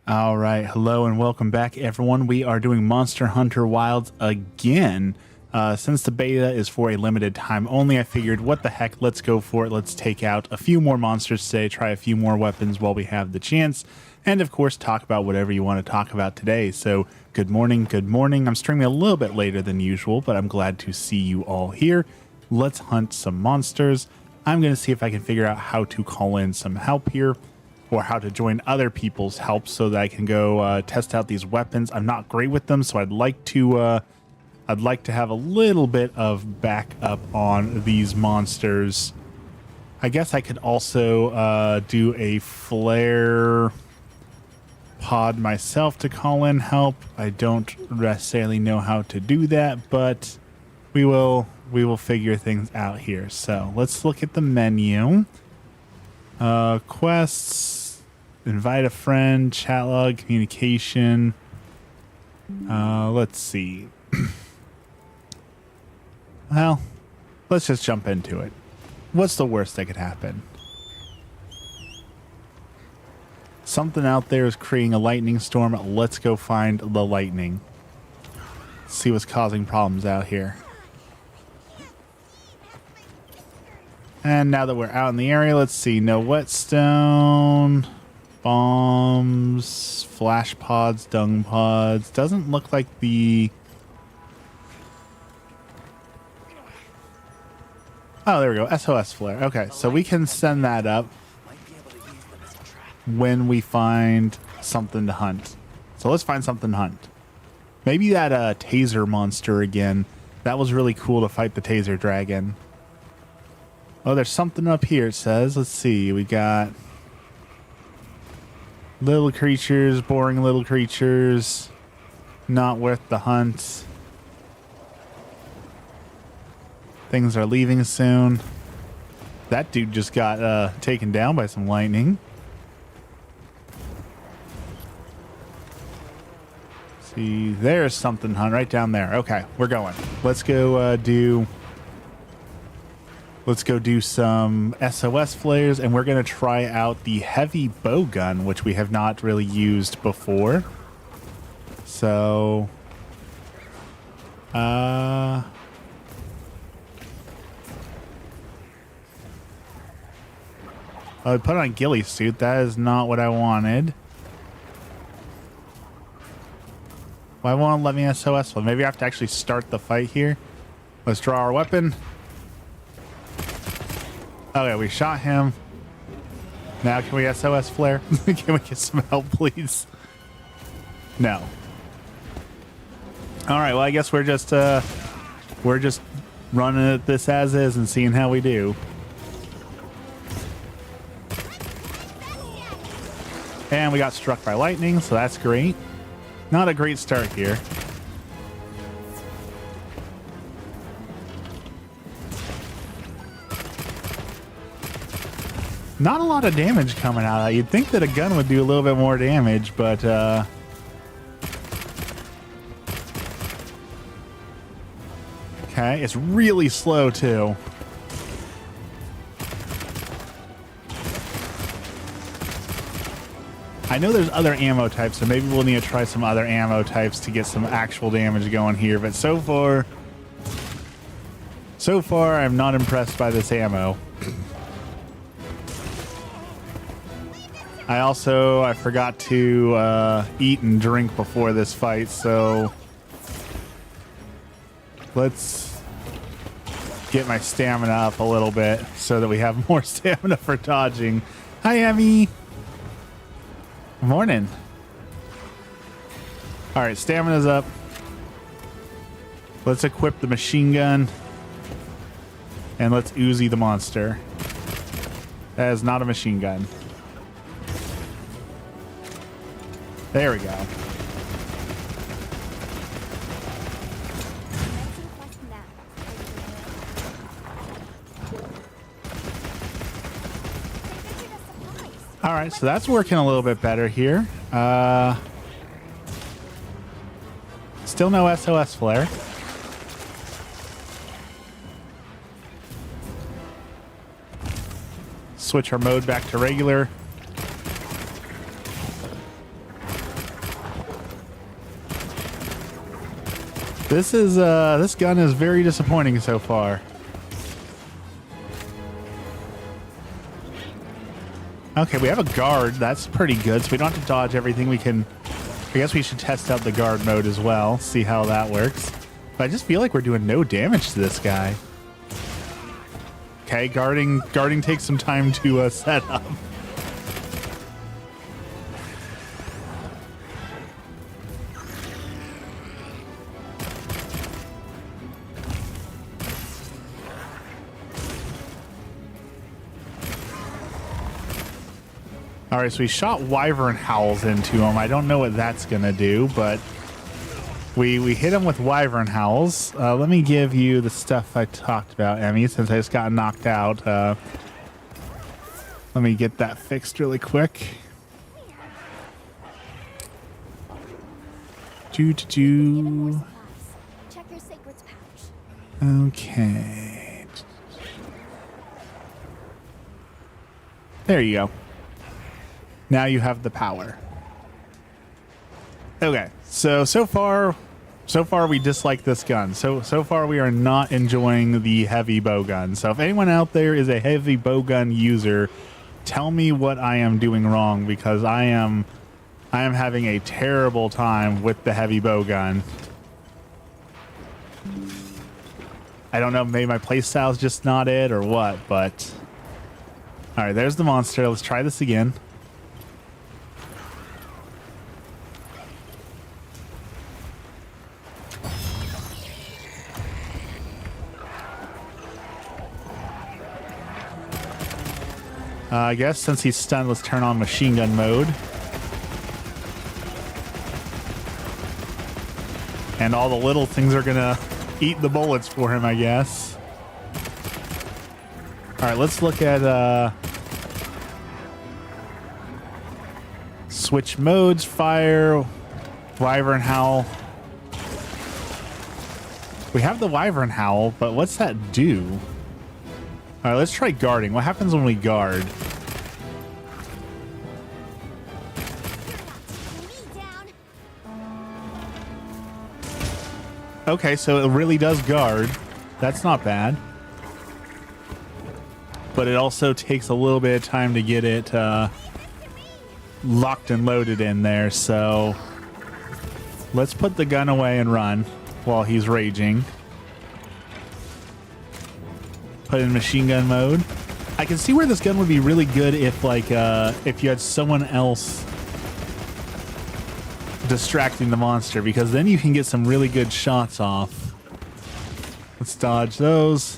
All right, hello and welcome back, everyone. We are doing Monster Hunter Wilds again. Since the beta is for a limited time only, I figured, what the heck, let's go for it. Let's take out a few more monsters today, try a few more weapons while we have the chance, and of course, talk about whatever you want to talk about today. So, good morning, good morning. I'm streaming a little bit later than usual, but I'm glad to see you all here. Let's hunt some monsters. I'm going to see if I can figure out how to call in some help here, or how to join other people's help so that I can go test out these weapons. I'm not great with them, so I'd like to have a little bit of backup on these monsters. I guess I could also do a flare pod myself to call in help. I don't necessarily know how to do that, but we will figure things out here. So let's look at the menu. Quests, invite a friend, chat log, communication. Let's see. Well, let's just jump into it. What's the worst that could happen? Something out there is creating a lightning storm. Let's go find the lightning. See what's causing problems out here. And now that we're out in the area, let's see. No whetstone, bombs, flash pods, dung pods. Doesn't look like the... Oh, there we go. SOS flare. Okay, so we can send that up when we find something to hunt. So let's find something to hunt. Maybe that taser monster again. That was really cool to fight the taser dragon. Oh, there's something up here, it says. Let's see. We got little creatures, boring little creatures. Not worth the hunt. Things are leaving soon. That dude just got taken down by some lightning. See, there's something to hunt right down there. Okay, we're going. Let's go do some SOS flares, and we're going to try out the heavy bowgun, which we have not really used before. So, I put on ghillie suit. That is not what I wanted. Why won't it let me SOS flare? Maybe I have to actually start the fight here. Let's draw our weapon. Okay, we shot him. Now can we SOS flare? Can we get some help, please? No. All right, well, I guess we're just running at this as is and seeing how we do. And we got struck by lightning, so that's great. Not a great start here. Not a lot of damage coming out of that. You'd think that a gun would do a little bit more damage, but okay, it's really slow too. I know there's other ammo types, so maybe we'll need to try some other ammo types to get some actual damage going here, but so far I'm not impressed by this ammo. I forgot to eat and drink before this fight, so let's get my stamina up a little bit so that we have more stamina for dodging. Hi, Emmy. Morning. All right, stamina's up. Let's equip the machine gun, and let's Uzi the monster. That is not a machine gun. There we go. All right, so that's working a little bit better here. Still no SOS flare. Switch our mode back to regular. This gun is very disappointing so far. Okay, we have a guard. That's pretty good. So we don't have to dodge everything. We can... I guess we should test out the guard mode as well. See how that works. But I just feel like we're doing no damage to this guy. Okay, guarding takes some time to set up. All right, so we shot wyvern howls into him. I don't know what that's gonna do, but we hit him with wyvern howls. Let me give you the stuff I talked about, Emmy, since I just got knocked out. Let me get that fixed really quick. Check your sacred's pouch. Okay. There you go. Now you have the power. Okay, so far we dislike this gun. So far we are not enjoying the heavy bow gun. So if anyone out there is a heavy bow gun user, tell me what I am doing wrong, because I am having a terrible time with the heavy bow gun. I don't know, maybe my playstyle is just not it or what, but all right, there's the monster. Let's try this again. I guess since he's stunned, let's turn on machine gun mode. And all the little things are gonna eat the bullets for him, I guess. All right, let's look at switch modes, fire, wyvern howl. We have the wyvern howl, but what's that do? All right, let's try guarding. What happens when we guard? Okay, so it really does guard. That's not bad. But it also takes a little bit of time to get it locked and loaded in there. So let's put the gun away and run while he's raging. Put in machine gun mode. I can see where this gun would be really good if, like, if you had someone else distracting the monster, because then you can get some really good shots off. Let's dodge those.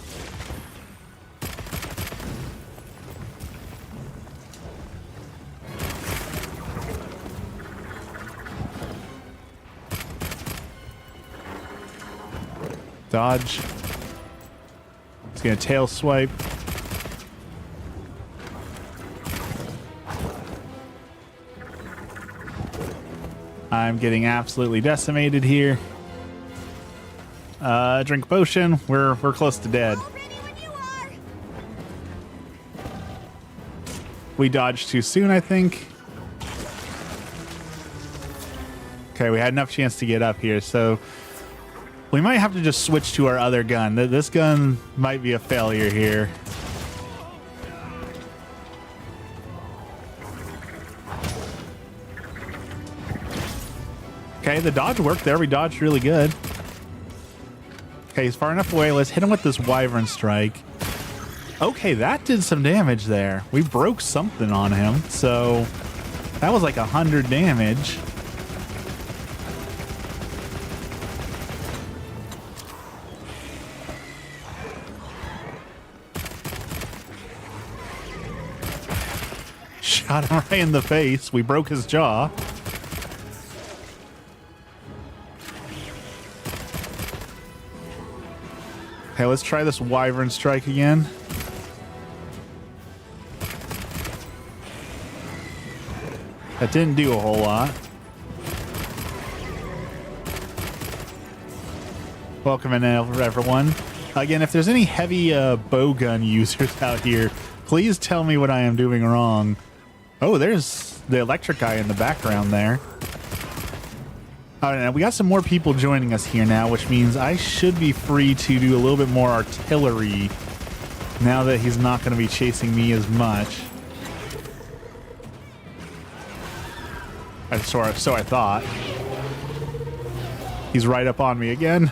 Dodge. It's gonna tail swipe. I'm getting absolutely decimated here. Drink potion. We're close to dead. We dodged too soon, I think. Okay, we had enough chance to get up here, so we might have to just switch to our other gun. This gun might be a failure here. Okay, the dodge worked there. We dodged really good. Okay, he's far enough away. Let's hit him with this wyvern strike. Okay, that did some damage there. We broke something on him, so that was like 100 damage. Shot him right in the face. We broke his jaw. Okay, let's try this wyvern strike again. That didn't do a whole lot. Welcome in, everyone. Again, if there's any heavy bowgun users out here, please tell me what I am doing wrong. Oh, there's the electric guy in the background there. All right, now we got some more people joining us here now, which means I should be free to do a little bit more artillery now that he's not going to be chasing me as much. So I thought. He's right up on me again.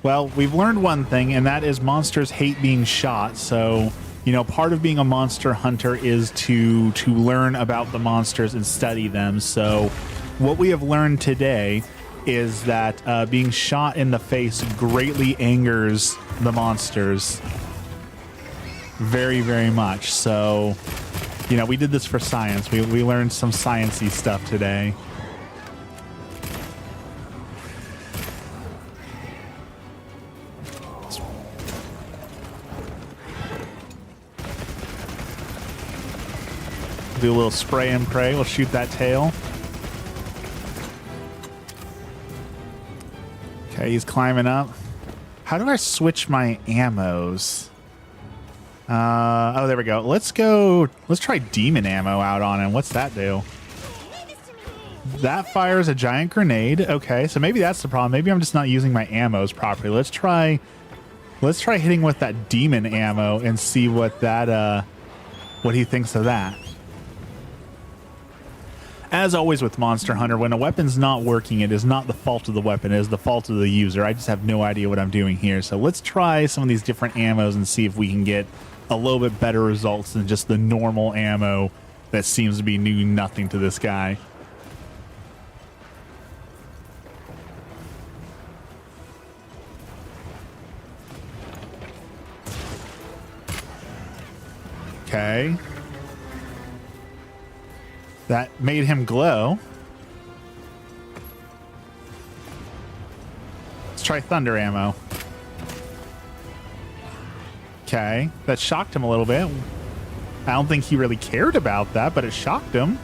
Well, we've learned one thing, and that is monsters hate being shot. So, you know, part of being a monster hunter is to learn about the monsters and study them. So what we have learned today is that being shot in the face greatly angers the monsters. Very, very much. So, you know, we did this for science. We learned some sciencey stuff today. Do a little spray and pray. We'll shoot that tail. Okay, he's climbing up. How do I switch my ammos? Oh, there we go. Let's try demon ammo out on him. What's that do? That fires a giant grenade. Okay, so maybe that's the problem. Maybe I'm just not using my ammos properly. Let's try hitting with that demon ammo and see what that what he thinks of that. As always with Monster Hunter, when a weapon's not working, it is not the fault of the weapon, it is the fault of the user. I just have no idea what I'm doing here. So let's try some of these different ammos and see if we can get a little bit better results than just the normal ammo that seems to be doing nothing to this guy. Okay. That made him glow. Let's try thunder ammo. Okay, that shocked him a little bit. I don't think he really cared about that, but it shocked him.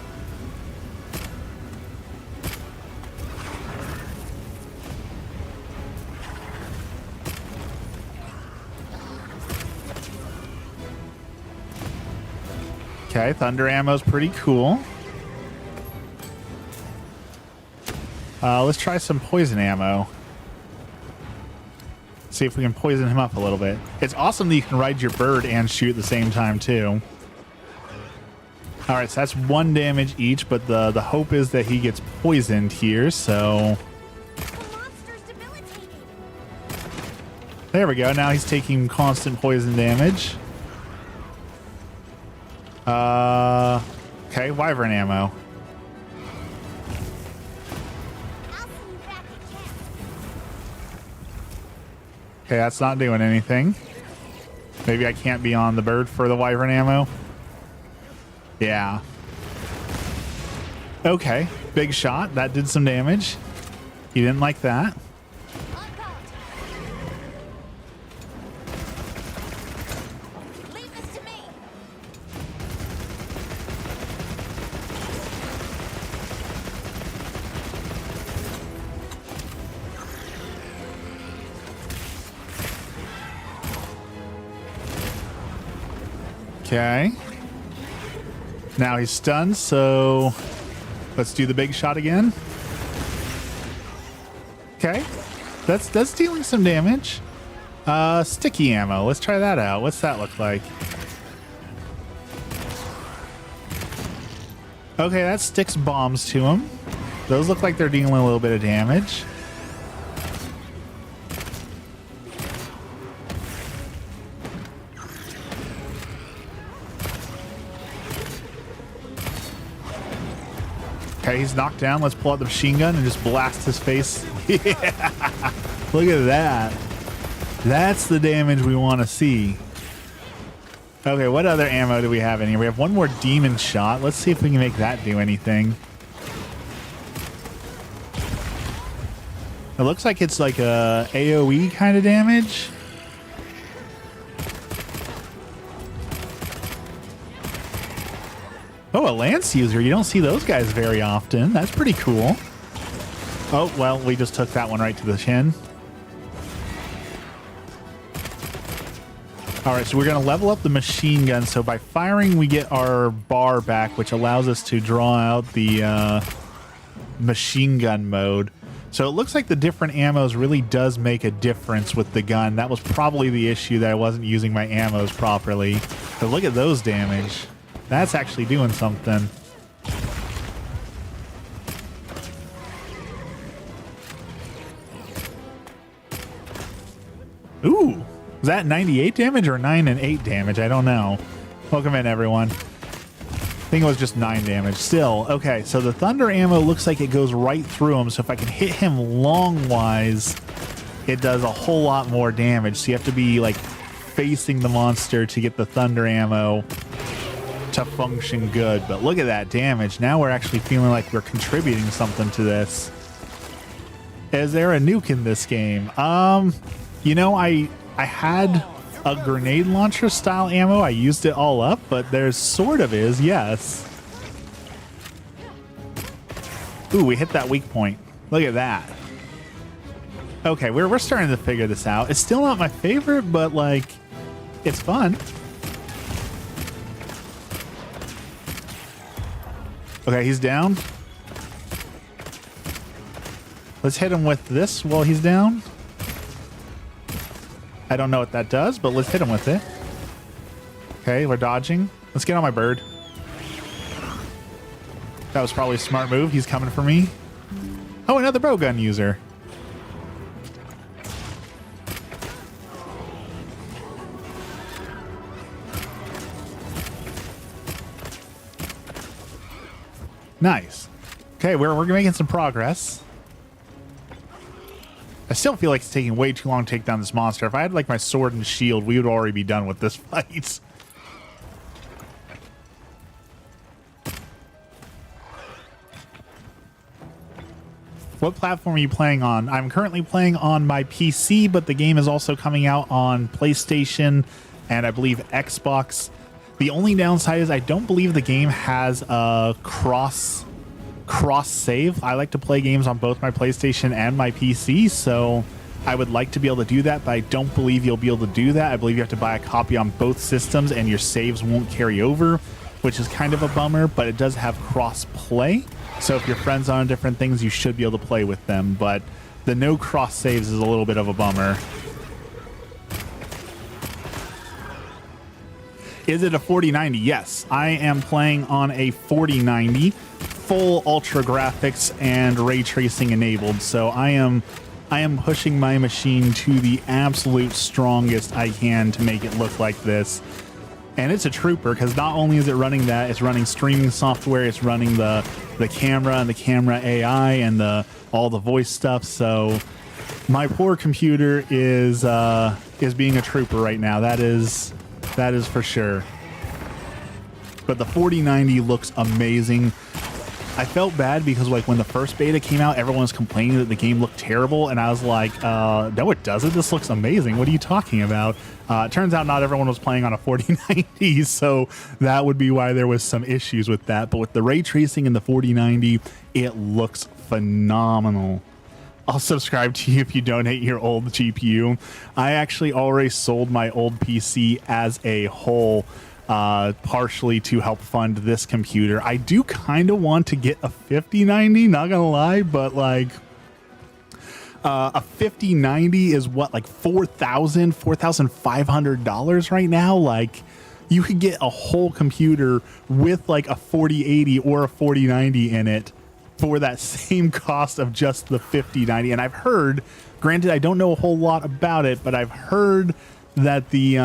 Okay, thunder ammo's pretty cool. Let's try some poison ammo. See if we can poison him up a little bit. It's awesome that you can ride your bird and shoot at the same time too. All right, so that's 1 damage each, but the hope is that he gets poisoned here, so... There we go, now he's taking constant poison damage. Okay, wyvern ammo. Okay, that's not doing anything. Maybe I can't be on the bird for the wyvern ammo. Yeah. Okay, big shot. That did some damage. He didn't like that. Okay. Now he's stunned, so let's do the big shot again. Okay. That's dealing some damage. Sticky ammo. Let's try that out. What's that look like? Okay, that sticks bombs to him. Those look like they're dealing a little bit of damage. Okay, he's knocked down. Let's pull out the machine gun and just blast his face. Yeah! Look at that. That's the damage we want to see. Okay, what other ammo do we have in here? We have one more demon shot. Let's see if we can make that do anything. It looks like it's like a AoE kind of damage. Oh, a lance user. You don't see those guys very often. That's pretty cool. Oh, well, we just took that one right to the chin. All right, so we're going to level up the machine gun. So by firing, we get our bar back, which allows us to draw out the machine gun mode. So it looks like the different ammos really does make a difference with the gun. That was probably the issue, that I wasn't using my ammos properly. But look at those damage. That's actually doing something. Ooh. Was that 98 damage or 9 and 8 damage? I don't know. Welcome in, everyone. I think it was just 9 damage. Still, okay, so the thunder ammo looks like it goes right through him, so if I can hit him long-wise, it does a whole lot more damage. So you have to be, like, facing the monster to get the thunder ammo to function good. But look at that damage. Now we're actually feeling like we're contributing something to this. Is there a nuke in this game? You know, I had a grenade launcher style ammo. I used it all up, but there sort of is, yes. Ooh, we hit that weak point. Look at that. Okay, we're starting to figure this out. It's still not my favorite, but like, it's fun. Okay, he's down. Let's hit him with this while he's down. I don't know what that does, but let's hit him with it. Okay, we're dodging. Let's get on my bird. That was probably a smart move. He's coming for me. Oh, another bowgun user. Nice. Okay, we're making some progress. I still feel like it's taking way too long to take down this monster. If I had like my sword and shield, we would already be done with this fight. What platform are you playing on? I'm currently playing on my PC, but the game is also coming out on PlayStation and I believe Xbox. The only downside is I don't believe the game has a cross save. I like to play games on both my PlayStation and my PC, so I would like to be able to do that, but I don't believe you'll be able to do that. I believe you have to buy a copy on both systems and your saves won't carry over, which is kind of a bummer, but it does have cross play. So if your friends are on different things, you should be able to play with them, but the no cross saves is a little bit of a bummer. Is it a 4090? Yes, I am playing on a 4090, full ultra graphics and ray tracing enabled. So I am pushing my machine to the absolute strongest I can to make it look like this. And it's a trooper because not only is it running that, it's running streaming software, it's running the camera and the camera AI and all the voice stuff. So my poor computer is being a trooper right now. That is for sure. But the 4090 looks amazing. I felt bad because like when the first beta came out, everyone was complaining that the game looked terrible, and I was like, no it doesn't, this looks amazing, what are you talking about? It turns out not everyone was playing on a 4090, so that would be why there was some issues with that. But with the ray tracing in the 4090, it looks phenomenal. I'll subscribe to you if you donate your old GPU. I actually already sold my old PC as a whole, partially to help fund this computer. I do kind of want to get a 5090, not gonna lie, but like a 5090 is what, like $4,500 right now. Like you could get a whole computer with like a 4080 or a 4090 in it for that same cost of just the 5090. And I've heard, granted I don't know a whole lot about it, but I've heard that the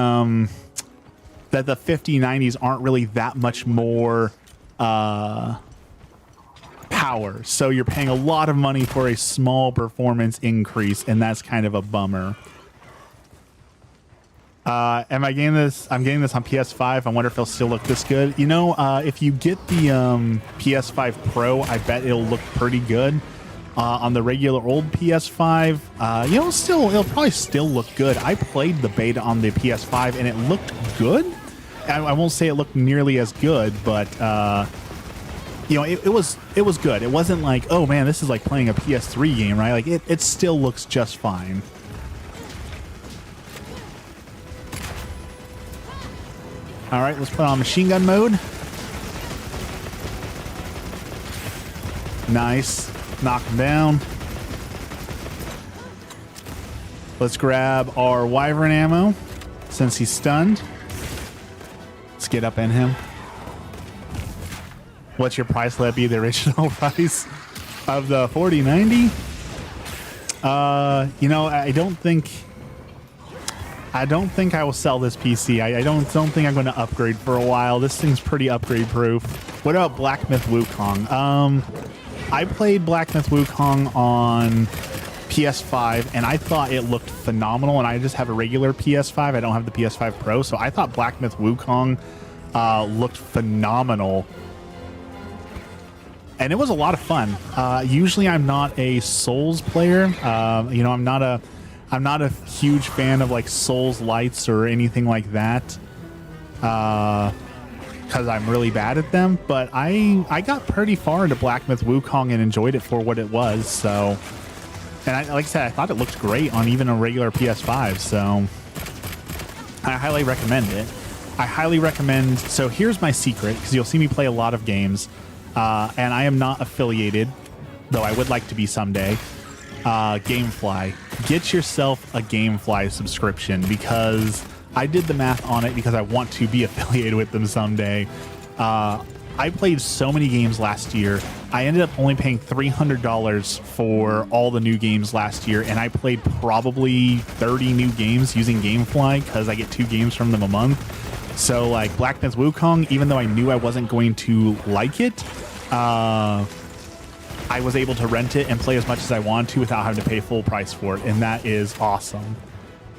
5090s aren't really that much more power. So you're paying a lot of money for a small performance increase, and that's kind of a bummer. Am I getting this? I'm getting this on PS5. I wonder if it'll still look this good. You know, if you get the PS5 Pro, I bet it'll look pretty good. On the regular old PS5, you know, it'll probably still look good. I played the beta on the PS5 and it looked good. I won't say it looked nearly as good, but you know, it was good. It wasn't like, oh man, this is like playing a PS3 game, right? Like it still looks just fine. All right, let's put on machine gun mode. Nice. Knock him down. Let's grab our wyvern ammo since he's stunned. Let's get up in him. What's your price? Let it be the original price of the 4090. You know, I don't think I will sell this PC. I don't think I'm going to upgrade for a while. This thing's pretty upgrade proof. What about Black Myth Wukong? I played Black Myth Wukong on PS5 and I thought it looked phenomenal, and I just have a regular PS5. I don't have the PS5 Pro, so I thought Black Myth Wukong looked phenomenal. And it was a lot of fun. Usually I'm not a Souls player. You know, I'm not a huge fan of like Souls lights or anything like that. Because I'm really bad at them. But I got pretty far into Black Myth Wukong and enjoyed it for what it was. So, and like I said, I thought it looked great on even a regular PS5. So I highly recommend it. I highly recommend. So here's my secret, because you'll see me play a lot of games. And I am not affiliated, though I would like to be someday. Gamefly. Get yourself a Gamefly subscription, because I did the math on it because I want to be affiliated with them someday. I played so many games last year. I ended up only paying $300 for all the new games last year, and I played probably 30 new games using Gamefly because I get 2 games from them a month. So like Black Myth Wukong, even though I knew I wasn't going to like it, I was able to rent it and play as much as I wanted to without having to pay full price for it, and that is awesome.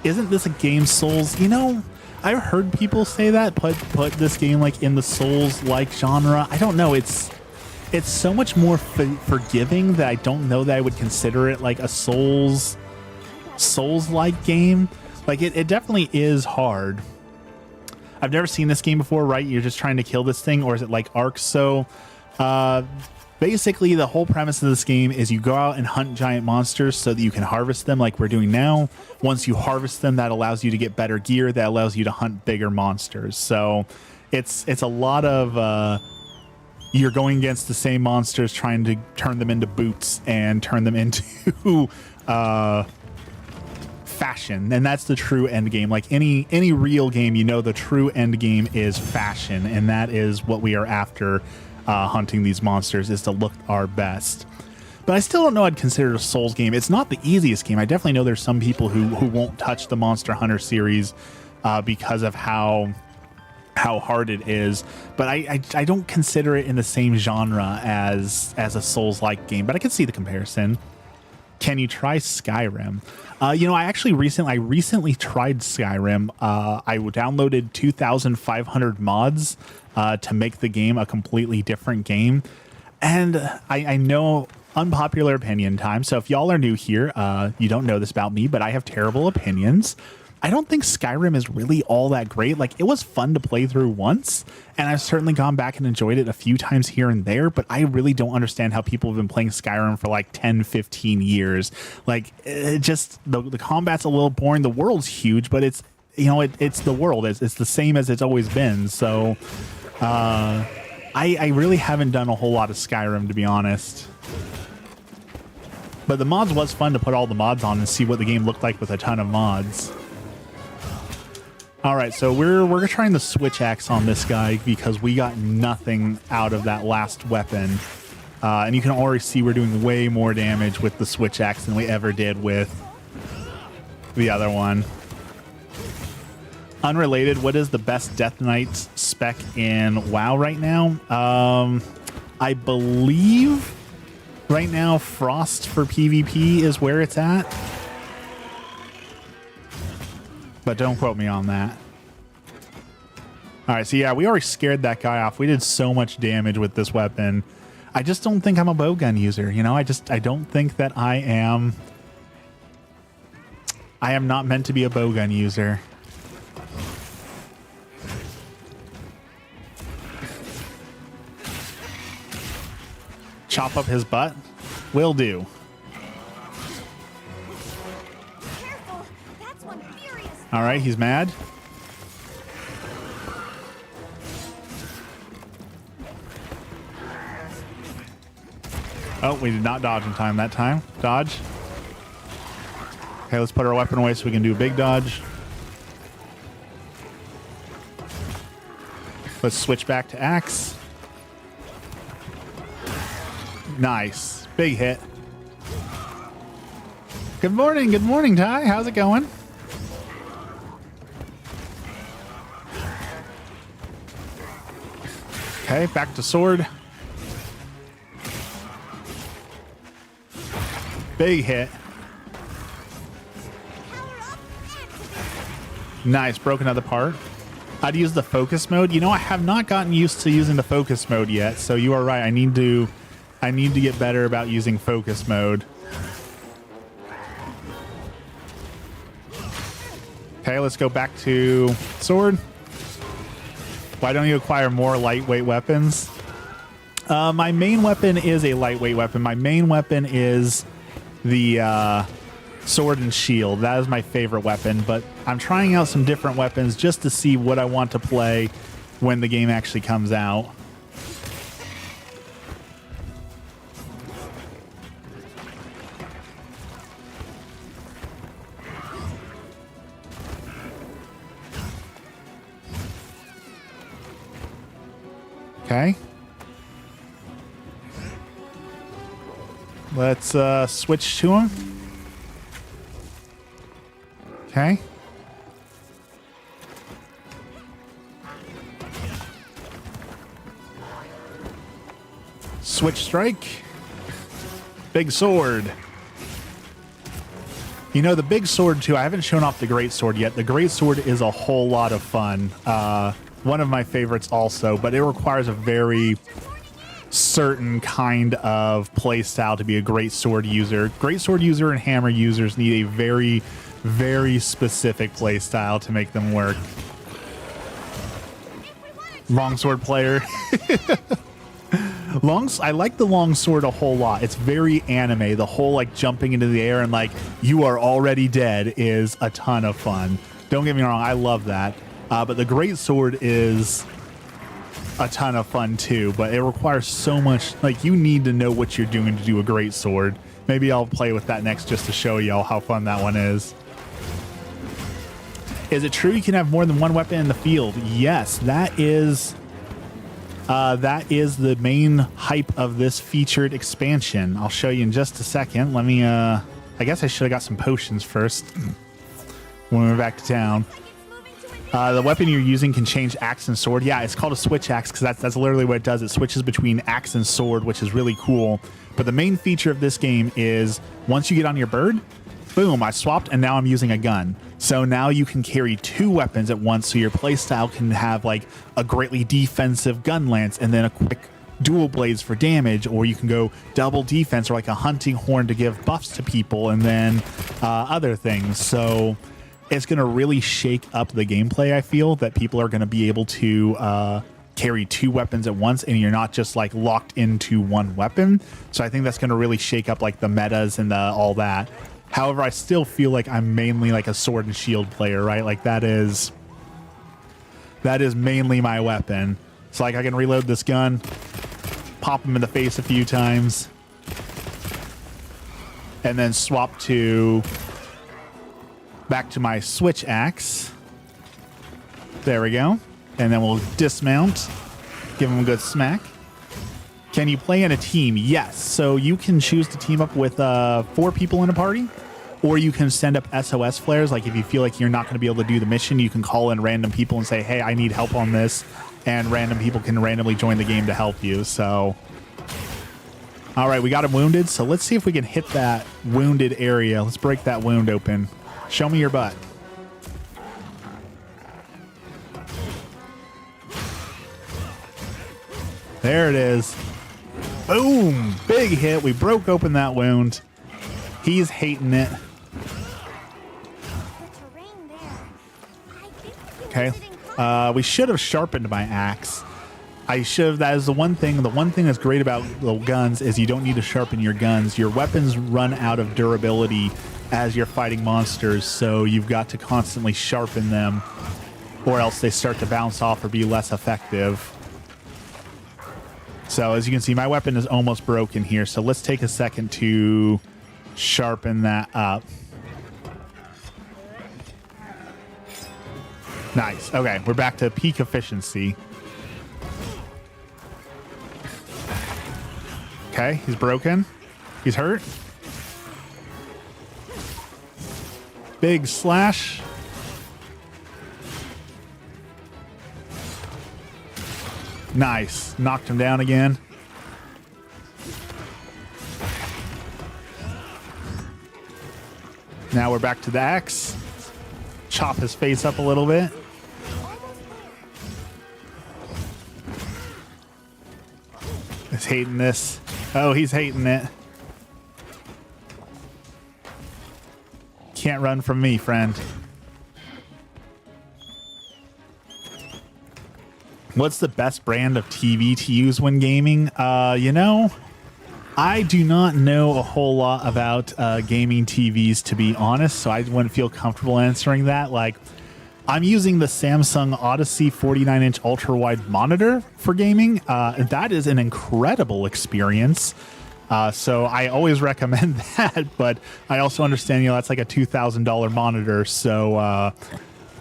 Isn't this a game Souls? You know, I've heard people say that, put this game like in the Souls-like genre. I don't know. It's so much more forgiving that I don't know that I would consider it like a Souls-like game. Like it definitely is hard. I've never seen this game before, right? You're just trying to kill this thing, or is it like Ark? So basically the whole premise of this game is you go out and hunt giant monsters so that you can harvest them like we're doing now. Once you harvest them, that allows you to get better gear, that allows you to hunt bigger monsters. So it's a lot of you're going against the same monsters, trying to turn them into boots and turn them into fashion, and that's the true end game. Like any real game, you know, the true end game is fashion, and that is what we are after hunting these monsters, is to look our best. But I still don't know I'd consider it a Souls game. It's not the easiest game. I definitely know there's some people who won't touch the Monster Hunter series because of how hard it is, but I don't consider it in the same genre as a Souls-like game, but I can see the comparison. Can you try Skyrim? You know, I recently tried Skyrim. I downloaded 2,500 mods to make the game a completely different game. And I know, unpopular opinion time. So if y'all are new here, you don't know this about me, but I have terrible opinions. I don't think Skyrim is really all that great. Like, it was fun to play through once, and I've certainly gone back and enjoyed it a few times here and there, but I really don't understand how people have been playing Skyrim for like 10, 15 years. Like, it just, the combat's a little boring. The world's huge, but it's, you know, it's the world. It's the same as it's always been. So, I really haven't done a whole lot of Skyrim, to be honest. But the mods was fun to put all the mods on and see what the game looked like with a ton of mods. All right, so we're trying the switch axe on this guy because we got nothing out of that last weapon. And you can already see we're doing way more damage with the switch axe than we ever did with the other one. Unrelated, what is the best Death Knight spec in WoW right now? I believe right now Frost for PvP is where it's at. But don't quote me on that. All right, so yeah, we already scared that guy off. We did so much damage with this weapon. I just don't think I'm a bowgun user. You know, I don't think that I am not meant to be a bowgun user. Chop up his butt? Will do. All right, he's mad. Oh, we did not dodge in time that time. Dodge. Okay, let's put our weapon away so we can do a big dodge. Let's switch back to axe. Nice. Big hit. Good morning, Ty. How's it going? Okay, back to sword. Big hit. Nice, broke another part. I'd use the focus mode. You know, I have not gotten used to using the focus mode yet, so you are right. I need to get better about using focus mode. Okay, let's go back to sword. Why don't you acquire more lightweight weapons? My main weapon is a lightweight weapon. My main weapon is the sword and shield. That is my favorite weapon, but I'm trying out some different weapons just to see what I want to play when the game actually comes out. Okay. Let's switch to him. Okay. Switch strike. Big sword. You know, the big sword too, I haven't shown off the great sword yet. The great sword is a whole lot of fun. One of my favorites also, but it requires a very certain kind of play style to be a great sword user. Great sword user and hammer users need a very, very specific play style to make them work. Longsword player. I like the long sword a whole lot. It's very anime. The whole like jumping into the air and like you are already dead is a ton of fun. Don't get me wrong, I love that. But the great sword is a ton of fun too, but it requires so much, like you need to know what you're doing to do a great sword. Maybe I'll play with that next just to show y'all how fun that one is. Is it true you can have more than one weapon in the field? Yes, that is the main hype of this featured expansion. I'll show you in just a second. Let me, I guess I should have got some potions first when we were back to town. The weapon you're using can change axe and sword. Yeah, it's called a switch axe because that's literally what it does. It switches between axe and sword, which is really cool. But the main feature of this game is once you get on your bird, boom, I swapped and now I'm using a gun. So now you can carry two weapons at once, so your playstyle can have like a greatly defensive gun lance and then a quick dual blades for damage, or you can go double defense or like a hunting horn to give buffs to people and then other things. So it's going to really shake up the gameplay. I feel that people are going to be able to carry two weapons at once and you're not just like locked into one weapon. So I think that's going to really shake up like the metas and all that. However, I still feel like I'm mainly like a sword and shield player, right? Like that is mainly my weapon. So like I can reload this gun, pop him in the face a few times, and then swap back to my switch axe. There we go. And then we'll dismount, give him a good smack. Can you play in a team? Yes. So you can choose to team up with 4 people in a party, or you can send up SOS flares. Like if you feel like you're not going to be able to do the mission, you can call in random people and say, hey, I need help on this. And random people can randomly join the game to help you. So, all right, we got him wounded. So let's see if we can hit that wounded area. Let's break that wound open. Show me your butt. There it is. Boom! Big hit. We broke open that wound. He's hating it. Okay. We should have sharpened my axe. I should have. That is the one thing. The one thing that's great about the guns is you don't need to sharpen your guns. Your weapons run out of durability as you're fighting monsters, so you've got to constantly sharpen them, or else they start to bounce off or be less effective. So as you can see, my weapon is almost broken here. So let's take a second to sharpen that up. Nice. Okay, we're back to peak efficiency. Okay, he's broken. He's hurt. Big slash. Nice. Knocked him down again. Now we're back to the axe. Chop his face up a little bit. He's hating this. Oh, he's hating it. Can't run from me, friend. What's the best brand of TV to use when gaming? You know, I do not know a whole lot about gaming TVs, to be honest, so I wouldn't feel comfortable answering that. Like, I'm using the Samsung Odyssey 49-inch ultra-wide monitor for gaming. That is an incredible experience. So I always recommend that, but I also understand, you know, that's like a $2,000 monitor, so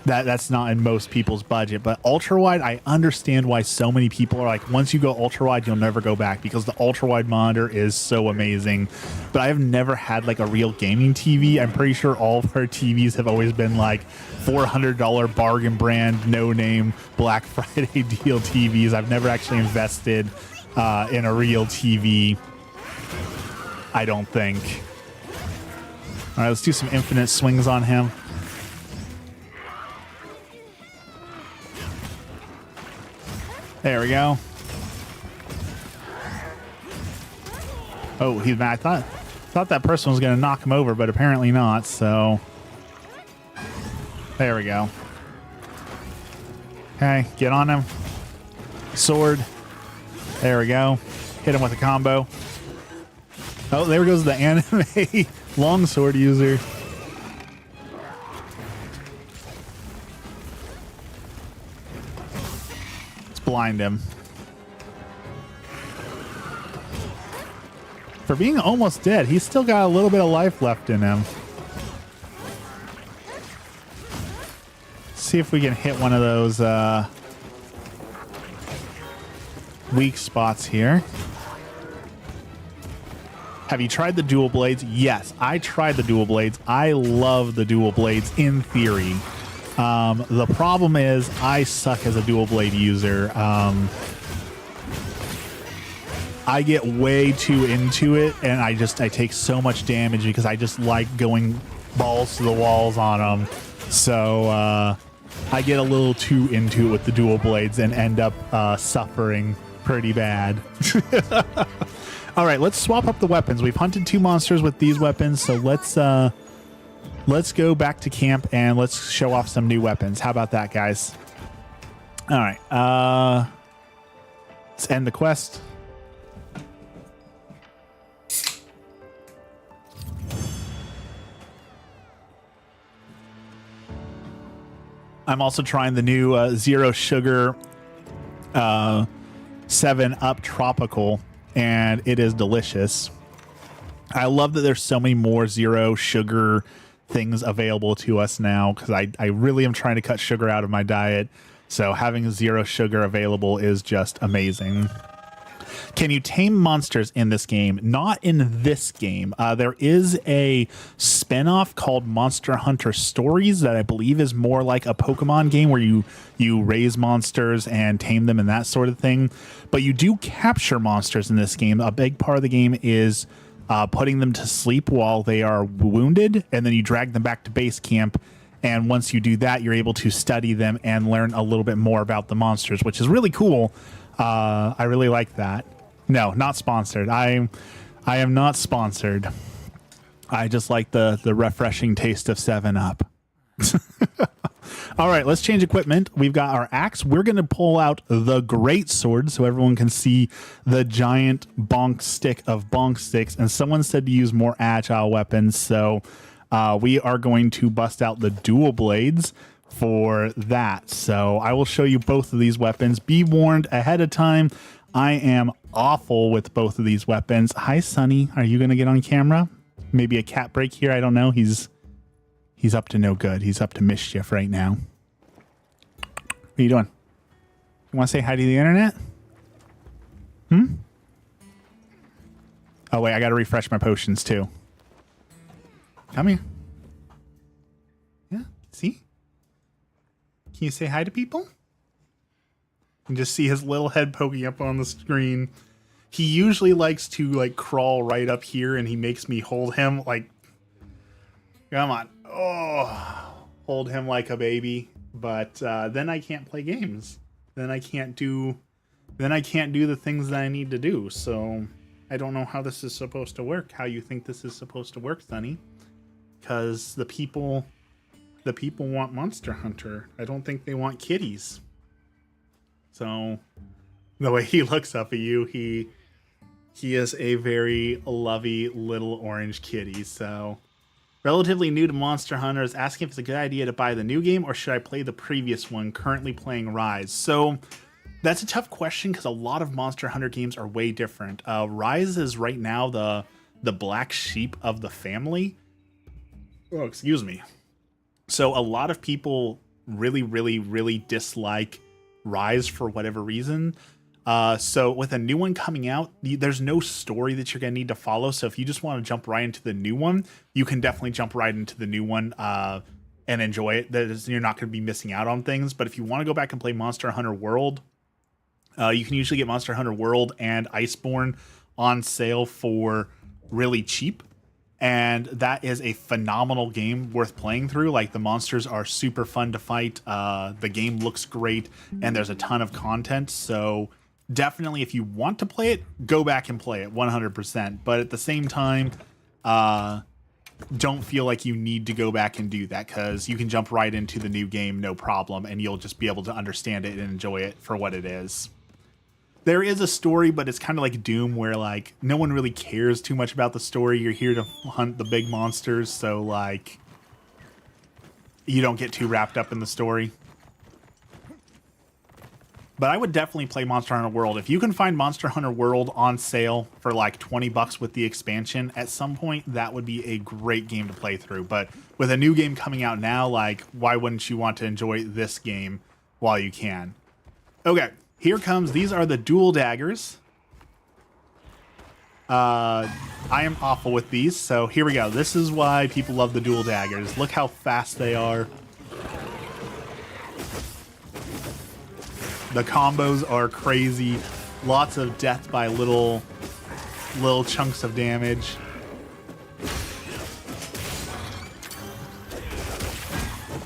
that's not in most people's budget. But ultra wide, I understand why so many people are like, once you go ultra wide, you'll never go back, because the ultra wide monitor is so amazing. But I've never had like a real gaming TV. I'm pretty sure all of our TVs have always been like $400 bargain brand, no name Black Friday deal TVs. I've never actually invested in a real TV, I don't think. All right, let's do some infinite swings on him. There we go. Oh, he's mad. I thought that person was going to knock him over, but apparently not, so... There we go. Okay, get on him. Sword. There we go. Hit him with a combo. Oh, there goes the anime longsword user. Let's blind him. For being almost dead, he's still got a little bit of life left in him. See if we can hit one of those weak spots here. Have you tried the dual blades? Yes, I tried the dual blades. I love the dual blades in theory. The problem is I suck as a dual blade user. I get way too into it, and I take so much damage because I just like going balls to the walls on them. So I get a little too into it with the dual blades and end up suffering pretty bad. All right, let's swap up the weapons. We've hunted 2 monsters with these weapons, so let's go back to camp and let's show off some new weapons. How about that, guys? All right, let's end the quest. I'm also trying the new Zero Sugar 7-Up Tropical, and it is delicious. I love that there's so many more zero sugar things available to us now, because I really am trying to cut sugar out of my diet. So having zero sugar available is just amazing. Can you tame monsters in this game? Not in this game. There is a spinoff called Monster Hunter Stories that I believe is more like a Pokemon game where you raise monsters and tame them and that sort of thing. But you do capture monsters in this game. A big part of the game is putting them to sleep while they are wounded, and then you drag them back to base camp. And once you do that, you're able to study them and learn a little bit more about the monsters, which is really cool. I really like that. No, not sponsored. I am not sponsored. I just like the refreshing taste of 7-Up. All right, let's change equipment. We've got our axe. We're going to pull out the great sword so everyone can see the giant bonk stick of bonk sticks. And someone said to use more agile weapons, so we are going to bust out the dual blades for that. So I will show you both of these weapons. Be warned ahead of time, I am awful with both of these weapons. Hi, Sunny. Are you going to get on camera? Maybe a cat break here. I don't know. He's up to no good. He's up to mischief right now. What are you doing? You want to say hi to the internet? Oh, wait. I got to refresh my potions, too. Come here. Yeah. See? Can you say hi to people? You can just see his little head poking up on the screen. He usually likes to, like, crawl right up here, and he makes me hold him, like... Come on. Oh, hold him like a baby. But then I can't play games. Then I can't do the things that I need to do. So I don't know how this is supposed to work. How you think this is supposed to work, Sunny? Because the people want Monster Hunter. I don't think they want kitties. So the way he looks up at you, he is a very lovey little orange kitty. So relatively new to Monster Hunter, is asking if it's a good idea to buy the new game or should I play the previous one, currently playing Rise. So that's a tough question because a lot of Monster Hunter games are way different. Rise is right now the black sheep of the family. Oh, excuse me. So a lot of people really, really, really dislike Rise for whatever reason. So with a new one coming out, there's no story that you're going to need to follow. So if you just want to jump right into the new one, you can definitely jump right into the new one and enjoy it. You're not going to be missing out on things. But if you want to go back and play Monster Hunter World, you can usually get Monster Hunter World and Iceborne on sale for really cheap. And that is a phenomenal game worth playing through. Like, the monsters are super fun to fight. The game looks great, and there's a ton of content. So definitely, if you want to play it, go back and play it 100%. But at the same time, don't feel like you need to go back and do that, because you can jump right into the new game, no problem, and you'll just be able to understand it and enjoy it for what it is. There is a story, but it's kind of like Doom, where, like, no one really cares too much about the story. You're here to hunt the big monsters, so, like, you don't get too wrapped up in the story. But I would definitely play Monster Hunter World. If you can find Monster Hunter World on sale for like $20 with the expansion, at some point, that would be a great game to play through. But with a new game coming out now, like, why wouldn't you want to enjoy this game while you can? Okay. Here comes, these are the dual daggers. I am awful with these, so here we go. This is why people love the dual daggers. Look how fast they are. The combos are crazy. Lots of death by little chunks of damage.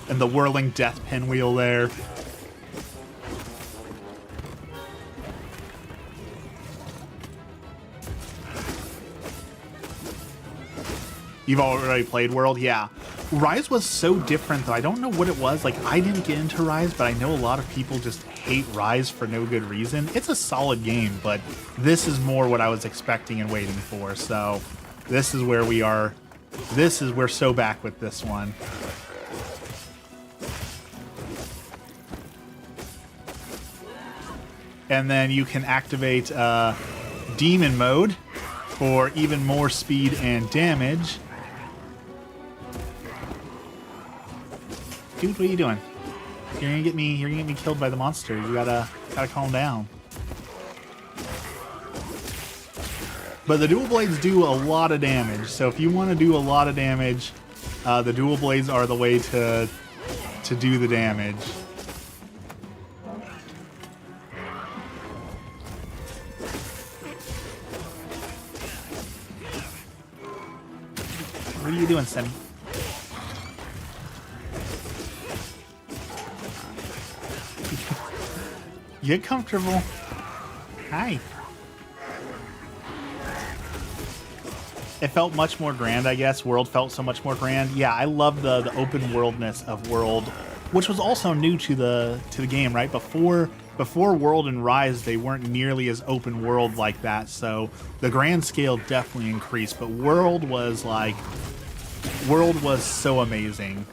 And the whirling death pinwheel there. You've already played World? Yeah. Rise was so different, though. I don't know what it was. Like, I didn't get into Rise, but I know a lot of people just hate Rise for no good reason. It's a solid game, but this is more what I was expecting and waiting for. So this is where we are. We're so back with this one. And then you can activate Demon Mode for even more speed and damage. Dude, what are you doing? You're gonna get me killed by the monster. You gotta calm down. But the dual blades do a lot of damage, so if you want to do a lot of damage, the dual blades are the way to do the damage. What are you doing, Sammy? Get comfortable. Hi. It felt much more grand, I guess. World felt so much more grand. Yeah, I love the open worldness of World, which was also new to the game, right? Before World and Rise, they weren't nearly as open world like that. So the grand scale definitely increased, but World was so amazing.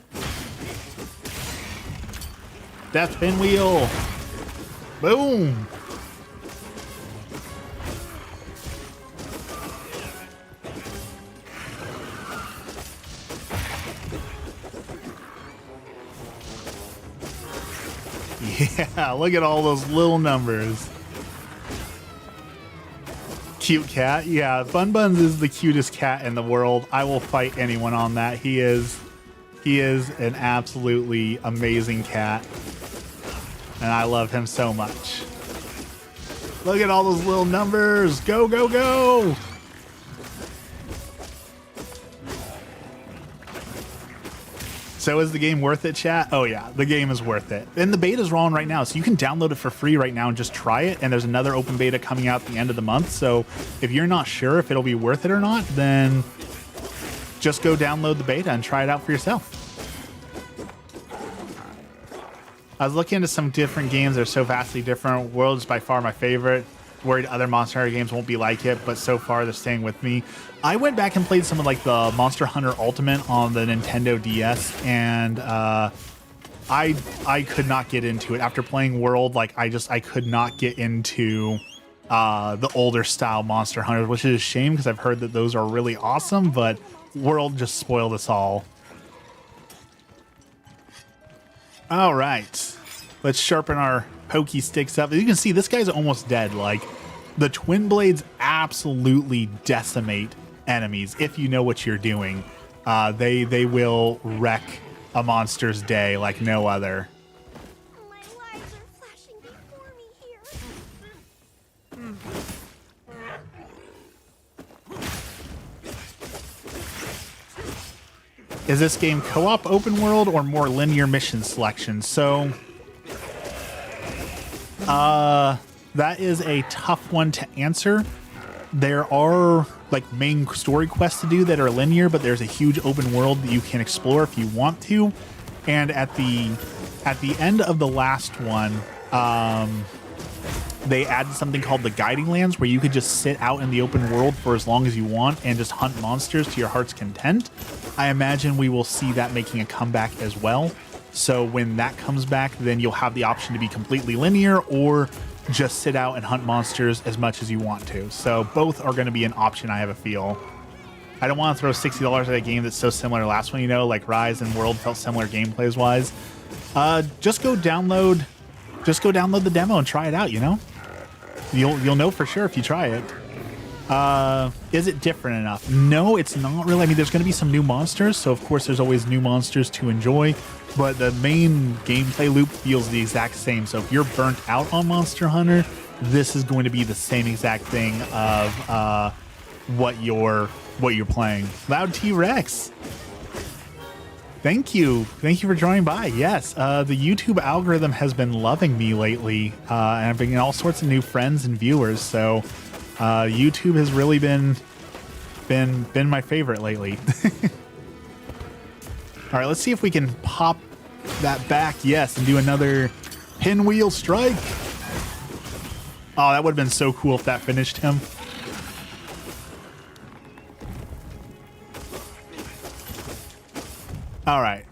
Death pinwheel. Boom. Yeah, look at all those little numbers. Cute cat. Yeah, Bun Buns is the cutest cat in the world. I will fight anyone on that. He is an absolutely amazing cat. And I love him so much. Look at all those little numbers. Go, go, go. So is the game worth it, chat? Oh yeah, the game is worth it. And the beta's rolling right now, so you can download it for free right now and just try it. And there's another open beta coming out at the end of the month. So if you're not sure if it'll be worth it or not, then just go download the beta and try it out for yourself. I was looking into some different games. They're so vastly different. World is by far my favorite. Worried other Monster Hunter games won't be like it, but so far they're staying with me. I went back and played some of like the Monster Hunter Ultimate on the Nintendo DS, and I could not get into it. After playing World, like I could not get into the older style Monster Hunters, which is a shame because I've heard that those are really awesome, but World just spoiled us all. All right, let's sharpen our pokey sticks up. You can see this guy's almost dead. Like the twin blades absolutely decimate enemies if you know what you're doing. They will wreck a monster's day like no other. My lives are flashing before me here. Is this game co-op open world or more linear mission selection? So that is a tough one to answer. There are like main story quests to do that are linear, but there's a huge open world that you can explore if you want to. And at the end of the last one, they added something called the Guiding Lands, where you could just sit out in the open world for as long as you want and just hunt monsters to your heart's content. I imagine we will see that making a comeback as well. So when that comes back, then you'll have the option to be completely linear or just sit out and hunt monsters as much as you want to. So both are going to be an option, I have a feel. I don't want to throw $60 at a game that's so similar to last one, you know, like Rise and World felt similar gameplays wise. Just go download the demo and try it out, you know? You'll know for sure if you try it. Is it different enough? No, it's not really. I mean, there's going to be some new monsters, so of course there's always new monsters to enjoy, but the main gameplay loop feels the exact same. So if you're burnt out on Monster Hunter, this is going to be the same exact thing of what you're playing. Loud T-Rex. Thank you for joining by. Yes, the YouTube algorithm has been loving me lately, and I've been getting all sorts of new friends and viewers. So YouTube has really been my favorite lately. All right, let's see if we can pop that back. Yes, and do another pinwheel strike. Oh, that would have been so cool if that finished him. All right.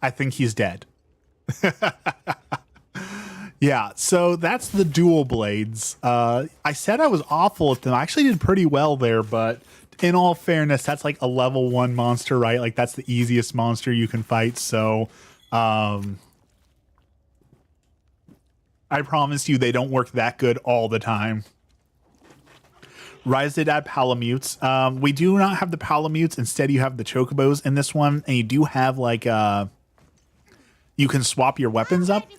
I think he's dead. Yeah, so that's the dual blades. I said I was awful at them. I actually did pretty well there, but in all fairness, that's like a level 1 monster, right? Like that's the easiest monster you can fight. So I promise you they don't work that good all the time. Rise did add Palamutes. We do not have the Palamutes. Instead, you have the Chocobos in this one, and you do have like you can swap your weapons up.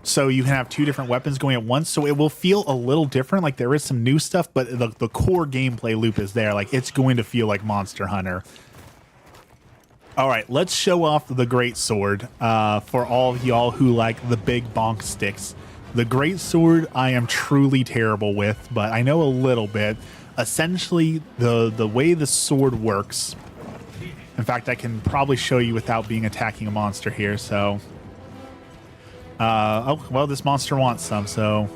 So you can have 2 different weapons going at once. So it will feel a little different. Like there is some new stuff, but the core gameplay loop is there. Like it's going to feel like Monster Hunter. All right, let's show off the Great Sword for all of y'all who like the big bonk sticks. The Great Sword I am truly terrible with, but I know a little bit. Essentially, the way the sword works. In fact, I can probably show you without being attacking a monster here. So, oh well, this monster wants some. So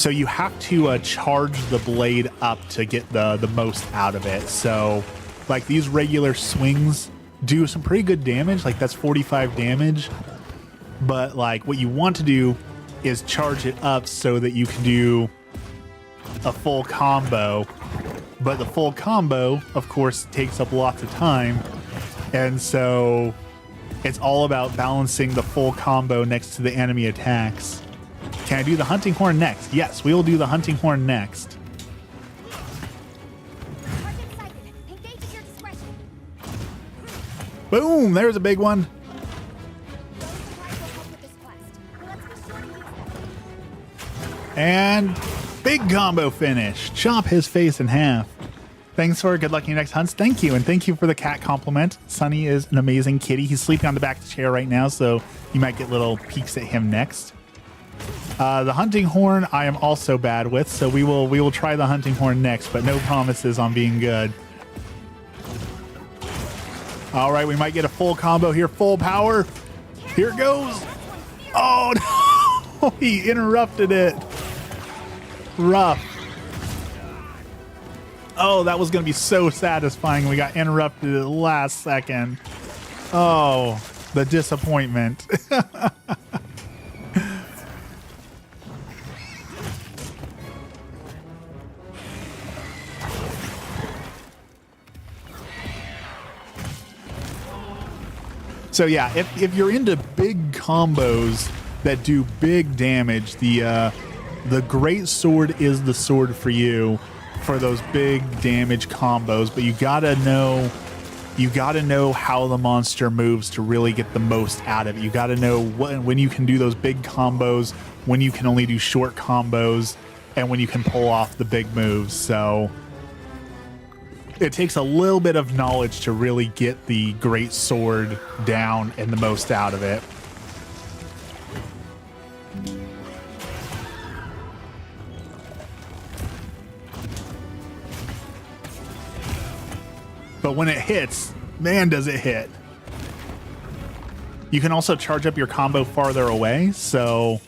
you have to charge the blade up to get the most out of it. So, like these regular swings do some pretty good damage. Like that's 45 damage. But like what you want to do is charge it up so that you can do a full combo. But the full combo, of course, takes up lots of time. And so It's all about balancing the full combo next to the enemy attacks. Can I do the hunting horn next? Yes, we will do the hunting horn next. Boom, there's a big one. And big combo finish. Chop his face in half. Thanks for good luck in your next hunts. Thank you, and thank you for the cat compliment. Sunny is an amazing kitty. He's sleeping on the back of the chair right now, so you might get little peeks at him next. The hunting horn I am also bad with, so we will try the hunting horn next, but no promises on being good. All right, we might get a full combo here, full power. Here it goes. Oh no, he interrupted it. Rough. Oh, that was going to be so satisfying. We got interrupted at the last second. Oh, the disappointment. So yeah, if you're into big combos that do big damage, the great sword is the sword for you for those big damage combos, but you gotta know how the monster moves to really get the most out of it. You gotta know when you can do those big combos, when you can only do short combos, and when you can pull off the big moves. So it takes a little bit of knowledge to really get the great sword down and the most out of it. But when it hits, man, does it hit. You can also charge up your combo farther away, so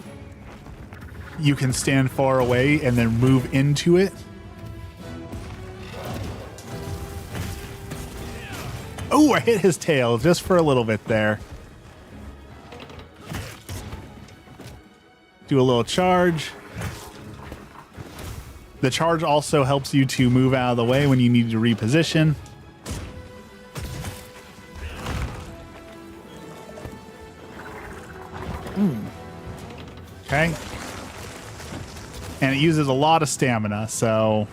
you can stand far away and then move into it. Oh, I hit his tail just for a little bit there. Do a little charge. The charge also helps you to move out of the way when you need to reposition. Okay. And it uses a lot of stamina, so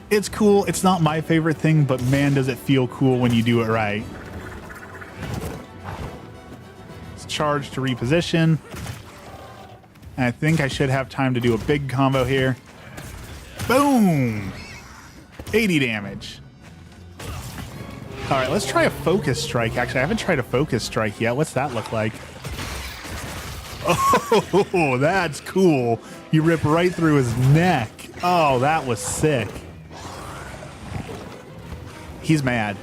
it's cool. It's not my favorite thing, but man, does it feel cool when you do it right. It's charge to reposition. And I think I should have time to do a big combo here. Boom! 80 damage. All right, let's try a focus strike. Actually, I haven't tried a focus strike yet. What's that look like? Oh, that's cool. You rip right through his neck. Oh, that was sick. He's mad,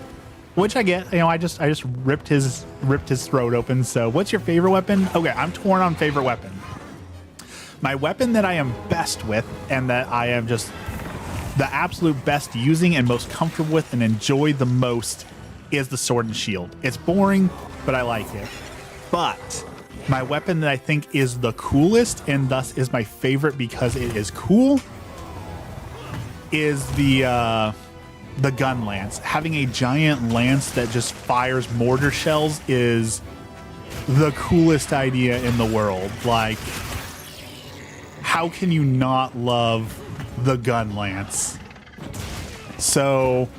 which I get. You know, I just ripped his throat open. So, what's your favorite weapon? Okay, I'm torn on favorite weapon. My weapon that I am best with, and that I am just the absolute best using and most comfortable with and enjoy the most, is the sword and shield. It's boring, but I like it. But my weapon that I think is the coolest, and thus is my favorite because it is cool, is the gun lance. Having a giant lance that just fires mortar shells is the coolest idea in the world. Like, how can you not love the gun lance? So,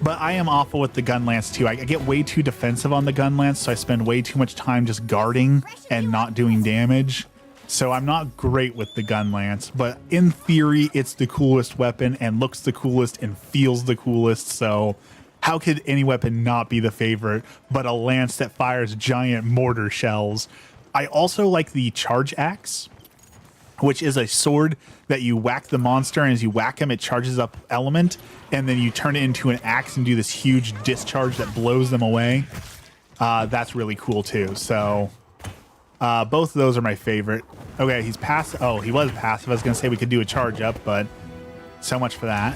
but I am awful with the gun lance too. I get way too defensive on the gun lance, so I spend way too much time just guarding and not doing damage. So I'm not great with the gun lance, but in theory, it's the coolest weapon and looks the coolest and feels the coolest. So how could any weapon not be the favorite but a lance that fires giant mortar shells? I also like the charge axe, which is a sword that you whack the monster, and as you whack him, it charges up element, and then you turn it into an axe and do this huge discharge that blows them away. That's really cool too. So both of those are my favorite. Okay, he's passive. Oh, he was passive. I was gonna say we could do a charge up, but so much for that.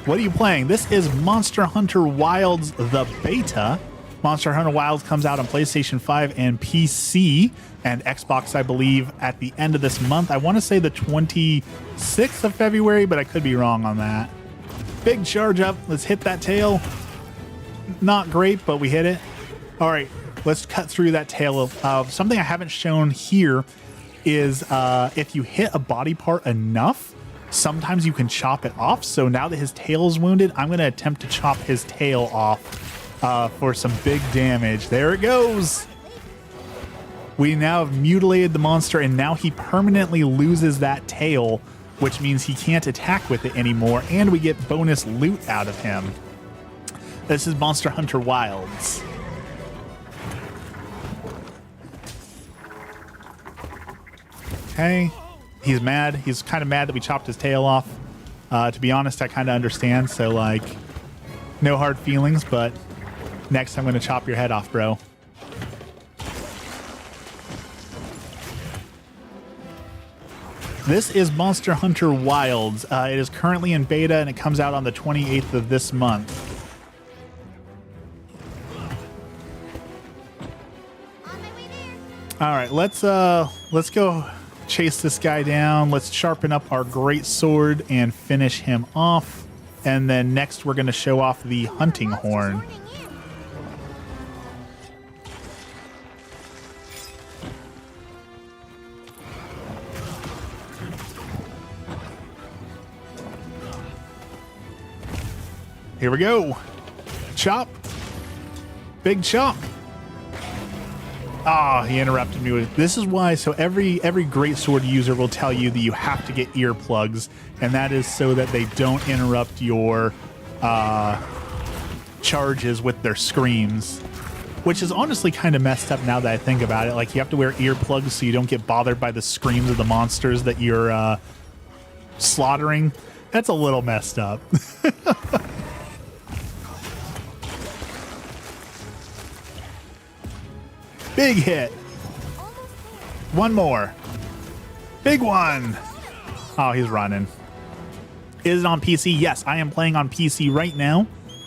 What are you playing? This is Monster Hunter Wilds, the beta. Monster Hunter Wilds comes out on PlayStation 5 and PC and Xbox, I believe, at the end of this month. I want to say the 26th of February, but I could be wrong on that. Big charge up. Let's hit that tail. Not great, but we hit it. All right, let's cut through that tail. Something I haven't shown here is if you hit a body part enough, sometimes you can chop it off. So now that his tail is wounded, I'm going to attempt to chop his tail off for some big damage. There it goes. We now have mutilated the monster, and now he permanently loses that tail, which means he can't attack with it anymore, and we get bonus loot out of him. This is Monster Hunter Wilds. Okay, he's mad. He's kind of mad that we chopped his tail off. To be honest, I kind of understand, so like, no hard feelings, but next I'm going to chop your head off, bro. This is Monster Hunter Wilds. It is currently in beta, and it comes out on the 28th of this month. On my way there. All right, let's go chase this guy down. Let's sharpen up our great sword and finish him off. And then next we're going to show off the hunting horn. Monsters horning in. Here we go. Chop. Big chop. Ah, he interrupted me with, this is why, so every great sword user will tell you that you have to get earplugs, and that is so that they don't interrupt your charges with their screams, which is honestly kind of messed up now that I think about it. Like, you have to wear earplugs so you don't get bothered by the screams of the monsters that you're slaughtering. That's a little messed up. Big hit. One more. Big one. Oh, he's running. Is it on PC? Yes, I am playing on PC right now.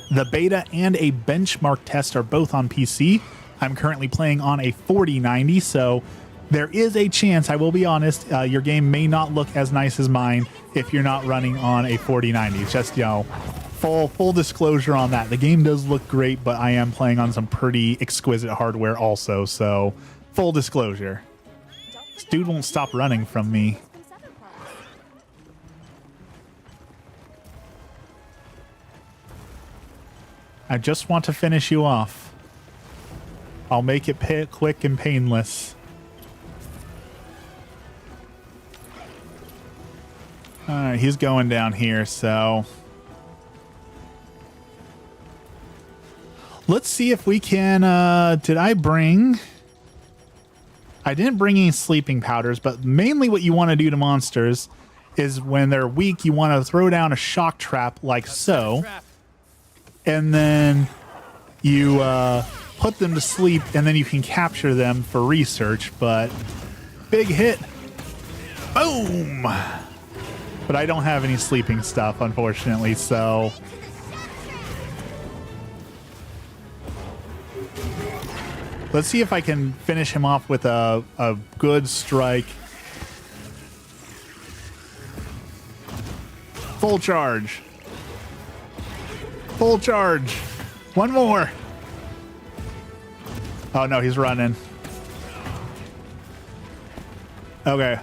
The beta and a benchmark test are both on PC. I'm currently playing on a 4090, so there is a chance, I will be honest, your game may not look as nice as mine if you're not running on a 4090. Just, you know, full disclosure on that. The game does look great, but I am playing on some pretty exquisite hardware also, so full disclosure. This dude won't stop running from me. I just want to finish you off. I'll make it quick and painless. Alright, he's going down here, so let's see if we can, did I bring... I didn't bring any sleeping powders, but mainly what you want to do to monsters is when they're weak, you want to throw down a shock trap like so. And then you put them to sleep, and then you can capture them for research, but big hit. Boom! But I don't have any sleeping stuff, unfortunately, so... Let's see if I can finish him off with a good strike. Full charge. Full charge. One more. Oh no, he's running. Okay.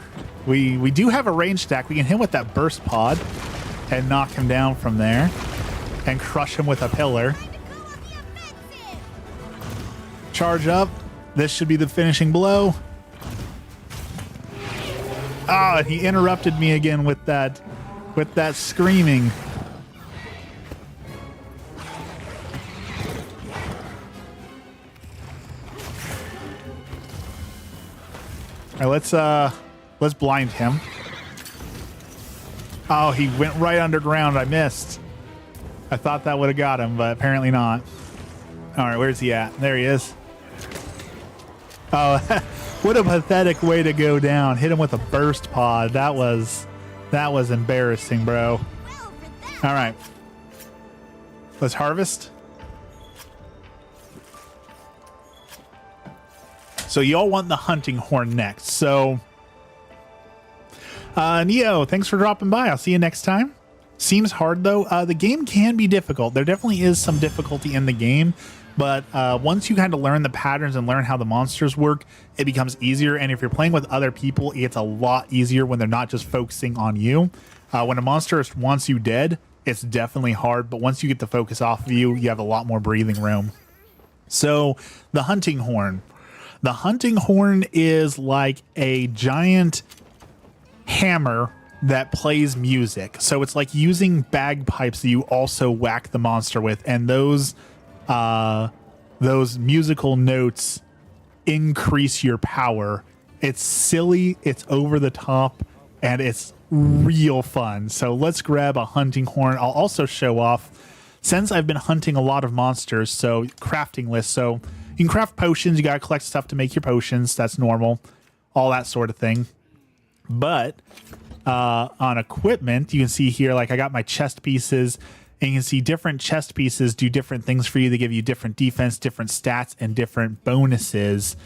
We do have a range stack. We can hit with that burst pod and knock him down from there and crush him with a pillar. Charge up. This should be the finishing blow. Ah, and he interrupted me again with that screaming. All right, let's blind him. Oh, he went right underground. I missed. I thought that would have got him, but apparently not. All right, where's he at? There he is. Oh, what a pathetic way to go down. Hit him with a burst pod. That was embarrassing, bro. All right. Let's harvest. So y'all want the hunting horn next. So, Neo, thanks for dropping by. I'll see you next time. Seems hard though. The game can be difficult. There definitely is some difficulty in the game, but once you kind of learn the patterns and learn how the monsters work, it becomes easier. And if you're playing with other people, it's a lot easier when they're not just focusing on you. When a monster wants you dead, it's definitely hard, but once you get the focus off of you, you have a lot more breathing room. So the hunting horn. The hunting horn is like a giant hammer that plays music. So it's like using bagpipes that you also whack the monster with, and those musical notes increase your power. It's silly, it's over the top, and it's real fun. So let's grab a hunting horn. I'll also show off, since I've been hunting a lot of monsters, so crafting list. So you can craft potions, you gotta collect stuff to make your potions, that's normal, all that sort of thing. But on equipment, you can see here, like I got my chest pieces, and you can see different chest pieces do different things for you. They give you different defense, different stats, and different bonuses.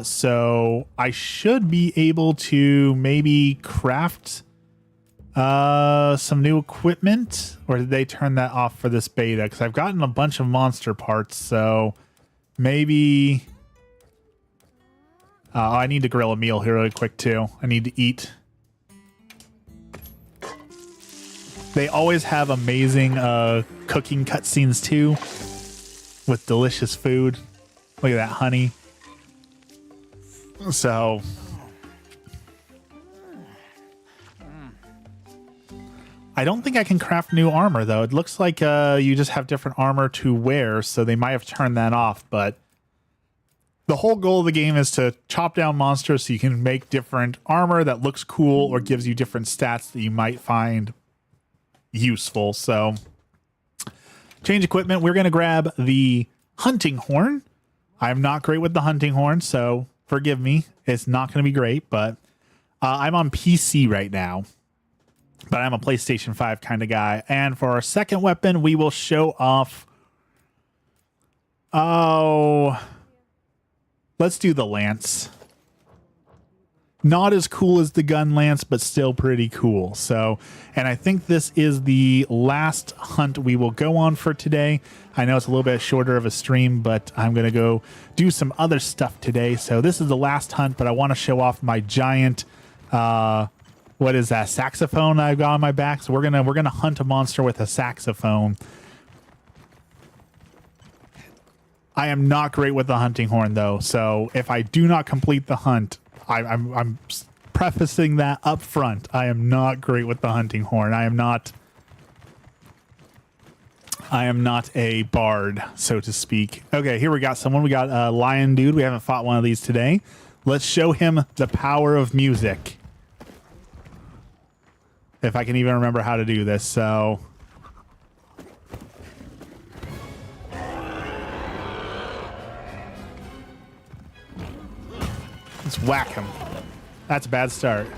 So I should be able to maybe craft some new equipment, or did they turn that off for this beta? Because I've gotten a bunch of monster parts, so maybe I need to grill a meal here really quick too. I need to eat. They always have amazing cooking cutscenes too, with delicious food. Look at that honey. So I don't think I can craft new armor though. It looks like you just have different armor to wear, so they might have turned that off. But the whole goal of the game is to chop down monsters so you can make different armor that looks cool or gives you different stats that you might find useful. So change equipment. We're going to grab the hunting horn. I'm not great with the hunting horn, so forgive me. It's not going to be great, but I'm on PC right now, but I'm a PlayStation 5 kind of guy. And for our second weapon, we will show off. Oh, let's do the lance. Not as cool as the gun lance, but still pretty cool. So, and I think this is the last hunt we will go on for today. I know it's a little bit shorter of a stream, but I'm going to go do some other stuff today. So this is the last hunt, but I want to show off my giant, what is that, saxophone I've got on my back. So we're going to hunt a monster with a saxophone. I am not great with the hunting horn though. So if I do not complete the hunt, I'm prefacing that up front. I am not great with the hunting horn. I am not a bard, so to speak. Okay, here we got someone. We got a lion dude. We haven't fought one of these today. Let's show him the power of music. If I can even remember how to do this, so. Let's whack him. That's a bad start.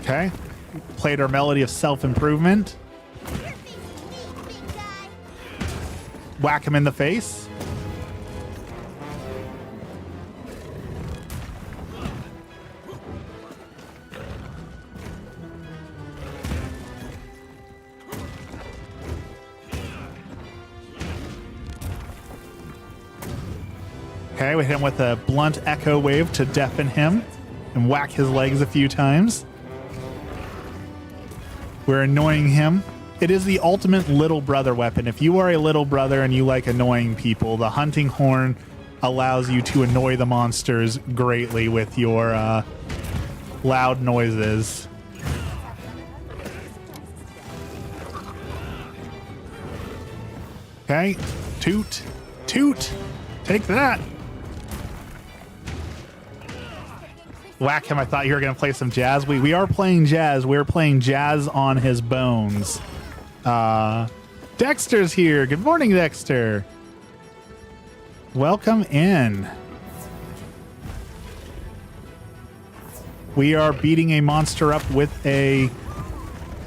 Okay. Played our melody of self-improvement. Whack him in the face. Okay, we hit him with a blunt echo wave to deafen him and whack his legs a few times. We're annoying him. It is the ultimate little brother weapon. If you are a little brother and you like annoying people, the hunting horn allows you to annoy the monsters greatly with your loud noises. Okay, toot, toot, take that. Whack him. I thought you were going to play some jazz. We are playing jazz. We're playing jazz on his bones. Dexter's here. Good morning, Dexter. Welcome in. We are beating a monster up with a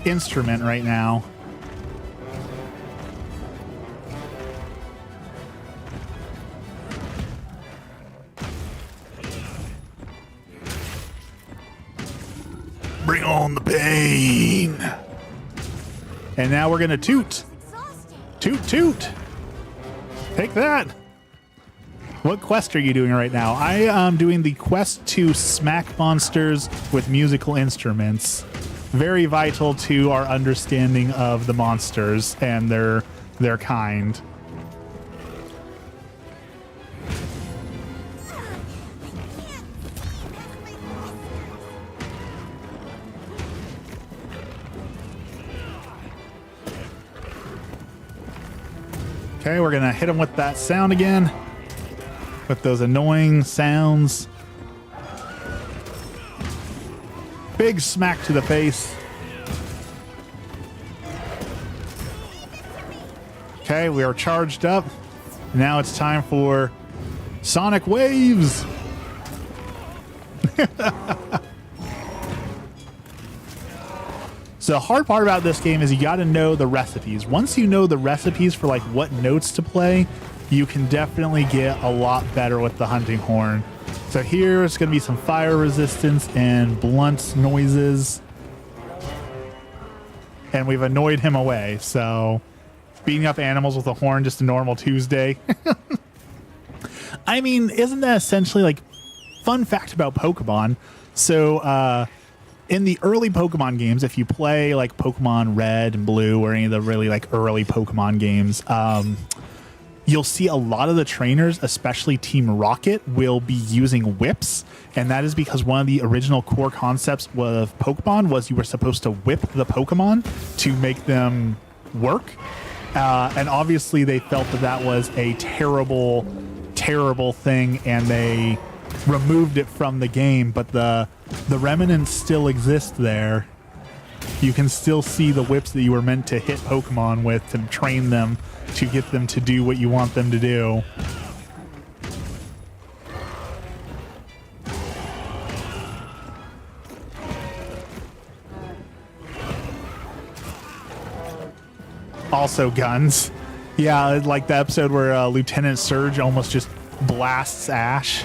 instrument right now. on the pain. And now we're gonna toot. Exhausting. Toot toot. Take that. What quest are you doing right now? I am doing the quest to smack monsters with musical instruments. Very vital to our understanding of the monsters and their kind. Okay, we're gonna hit him with that sound again. With those annoying sounds. Big smack to the face. Okay, we are charged up. Now it's time for Sonic Waves. So the hard part about this game is you got to know the recipes. Once you know the recipes for like what notes to play, you can definitely get a lot better with the hunting horn. So here it's going to be some fire resistance and blunt noises. And we've annoyed him away. So beating up animals with a horn, just a normal Tuesday. I mean, isn't that essentially like fun fact about Pokemon? So, in the early Pokemon games, if you play like Pokemon Red and Blue or any of the really like early Pokemon games, you'll see a lot of the trainers, especially Team Rocket, will be using whips. And that is because one of the original core concepts of Pokemon was you were supposed to whip the Pokemon to make them work. And obviously they felt that that was a terrible, terrible thing, and they removed it from the game, but the remnants still exist there. You can still see the whips that you were meant to hit Pokemon with to train them to get them to do what you want them to do. Also guns. Yeah, like the episode where Lieutenant Surge almost just blasts Ash.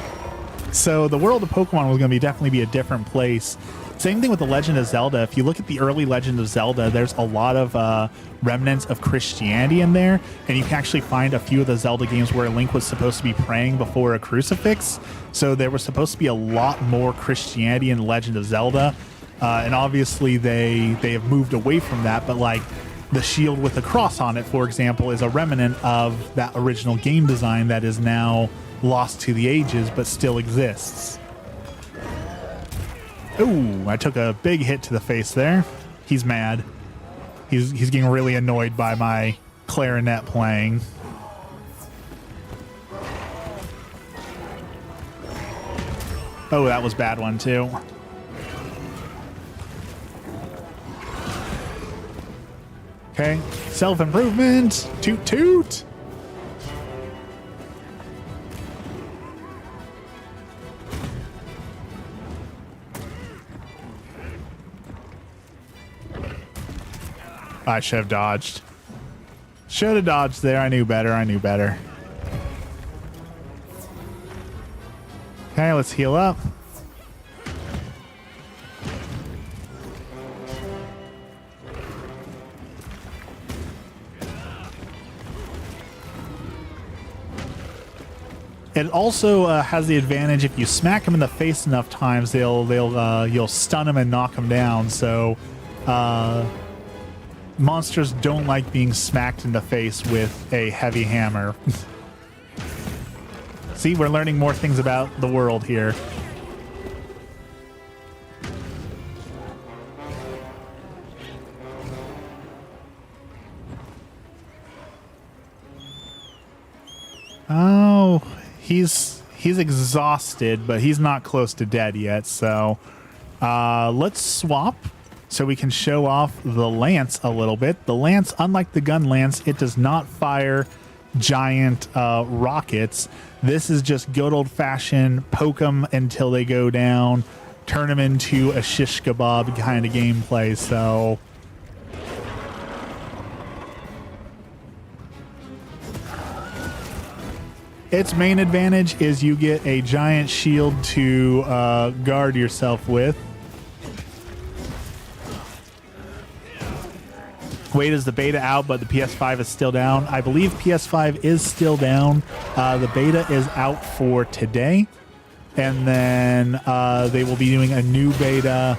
So the world of Pokemon was going to definitely be a different place. Same thing with the Legend of Zelda. If you look at the early Legend of Zelda, there's a lot of remnants of Christianity in there, and you can actually find a few of the Zelda games where Link was supposed to be praying before a crucifix. So there was supposed to be a lot more Christianity in the Legend of Zelda, and obviously they have moved away from that. But like the shield with the cross on it, for example, is a remnant of that original game design that is now lost to the ages, but still exists. Ooh, I took a big hit to the face there. He's mad. He's getting really annoyed by my clarinet playing. Oh, that was a bad one too. Okay, self-improvement. Toot toot. I should have dodged. Should have dodged there. I knew better. I knew better. Okay, let's heal up. It also has the advantage if you smack them in the face enough times, you'll stun them and knock them down. So monsters don't like being smacked in the face with a heavy hammer. See, we're learning more things about the world here. Oh, he's exhausted, but he's not close to dead yet. So let's swap so we can show off the lance a little bit. The lance, unlike the gun lance, it does not fire giant rockets. This is just good old-fashioned poke them until they go down, turn them into a shish kebab kind of gameplay. So its main advantage is you get a giant shield to guard yourself with. Wait, is the beta out, but the PS5 is still down? I believe PS5 is still down. The beta is out for today. And then they will be doing a new beta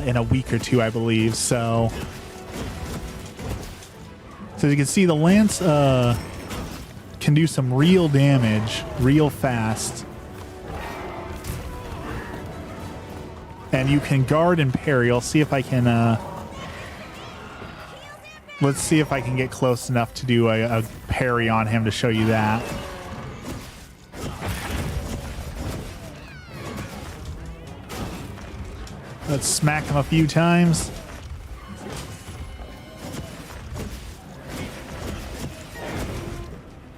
in a week or two, I believe. So as you can see, the Lance can do some real damage real fast. And you can guard and parry. I'll see if I can... let's see if I can get close enough to do a parry on him to show you that. Let's smack him a few times.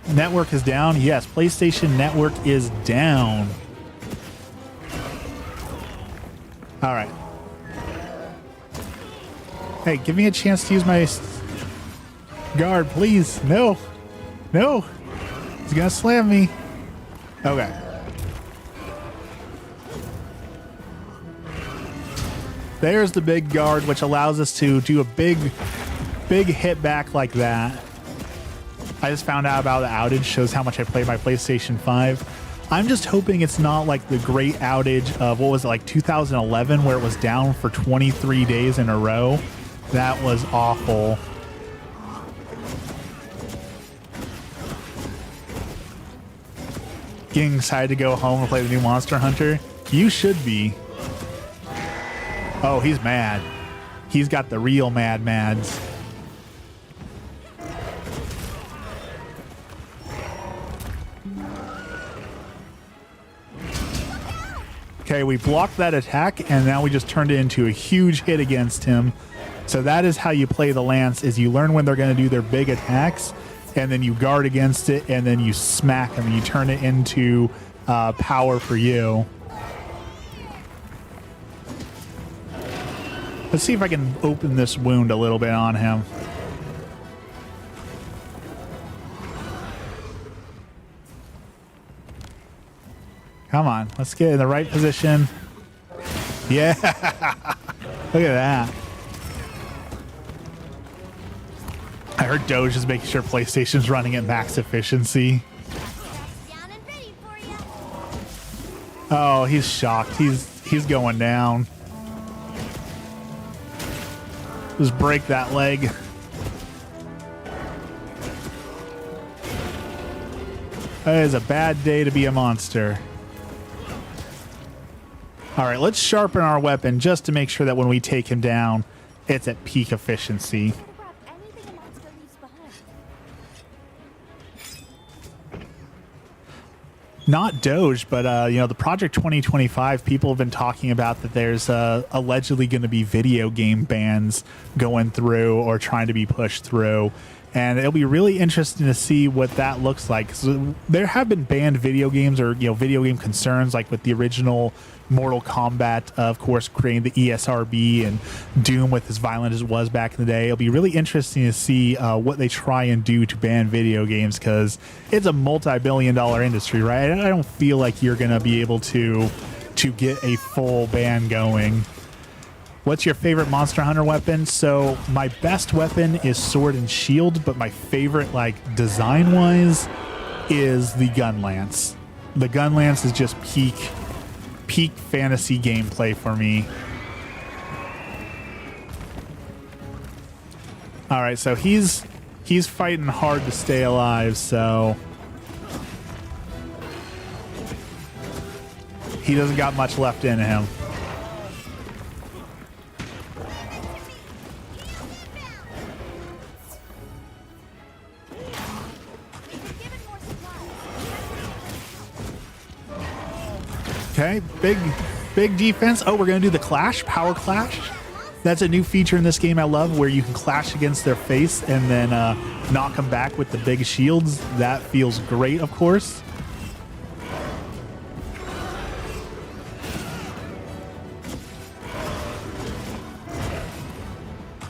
Network is down. Yes, PlayStation Network is down. All right. Hey, give me a chance to use my guard, please. No. No. He's gonna slam me. Okay. There's the big guard, which allows us to do a big hit back like that. I just found out about the outage. Shows how much I play my PlayStation 5. I'm just hoping it's not like the great outage of, what was it, like 2011, where it was down for 23 days in a row. That was awful. Getting excited to go home and play the new Monster Hunter? You should be. Oh, he's mad. He's got the real mads. Okay, we blocked that attack, and now we just turned it into a huge hit against him. So that is how you play the Lance, is you learn when they're going to do their big attacks, and then you guard against it, and then you smack them, and you turn it into power for you. Let's see if I can open this wound a little bit on him. Come on, let's get in the right position. Yeah, look at that. I heard Doge is making sure PlayStation's running at max efficiency. Oh, he's shocked. He's going down. Just break that leg. That is a bad day to be a monster. All right, let's sharpen our weapon just to make sure that when we take him down, it's at peak efficiency. Not Doge, but you know, the Project 2025, people have been talking about that there's allegedly going to be video game bans going through or trying to be pushed through. And it'll be really interesting to see what that looks like. So there have been banned video games, or video game concerns, like with the original Mortal Kombat, of course, creating the ESRB, and Doom with as violent as it was back in the day. It'll be really interesting to see what they try and do to ban video games, because it's a multi-billion-dollar industry, right? I don't feel like you're going to be able to get a full ban going. What's your favorite Monster Hunter weapon? So my best weapon is Sword and Shield, but my favorite, like, design-wise, is the Gun Lance. The Gun Lance is just peak fantasy gameplay for me. All right, so he's fighting hard to stay alive, so he doesn't got much left in him. Okay, big defense. Oh, we're going to do the clash, power clash. That's a new feature in this game I love, where you can clash against their face and then knock them back with the big shields. That feels great, of course.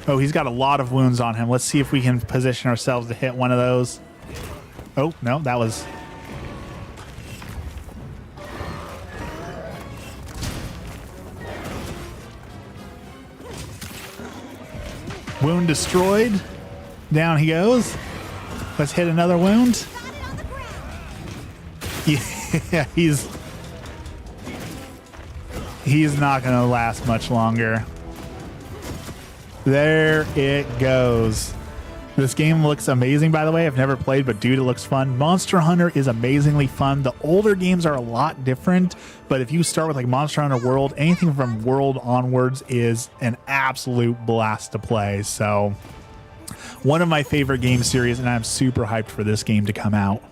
Oh, he's got a lot of wounds on him. Let's see if we can position ourselves to hit one of those. Oh, no, that was... Wound destroyed. Down he goes. Let's hit another wound. Got it on the ground. Yeah, he's not going to last much longer. There it goes. This game looks amazing, by the way. I've never played, but dude, it looks fun. Monster Hunter is amazingly fun. The older games are a lot different, but if you start with like Monster Hunter World, anything from World onwards is an absolute blast to play. So one of my favorite game series, and I'm super hyped for this game to come out.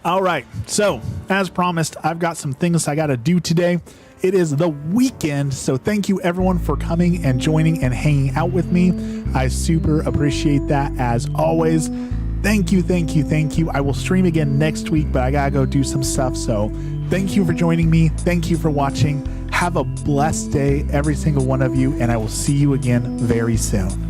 All right, so as promised, I've got some things I got to do today. It is the weekend, so thank you everyone for coming and joining and hanging out with me. I super appreciate that as always. Thank you, thank you, thank you. I will stream again next week, but I gotta go do some stuff. So thank you for joining me. Thank you for watching. Have a blessed day, every single one of you, and I will see you again very soon.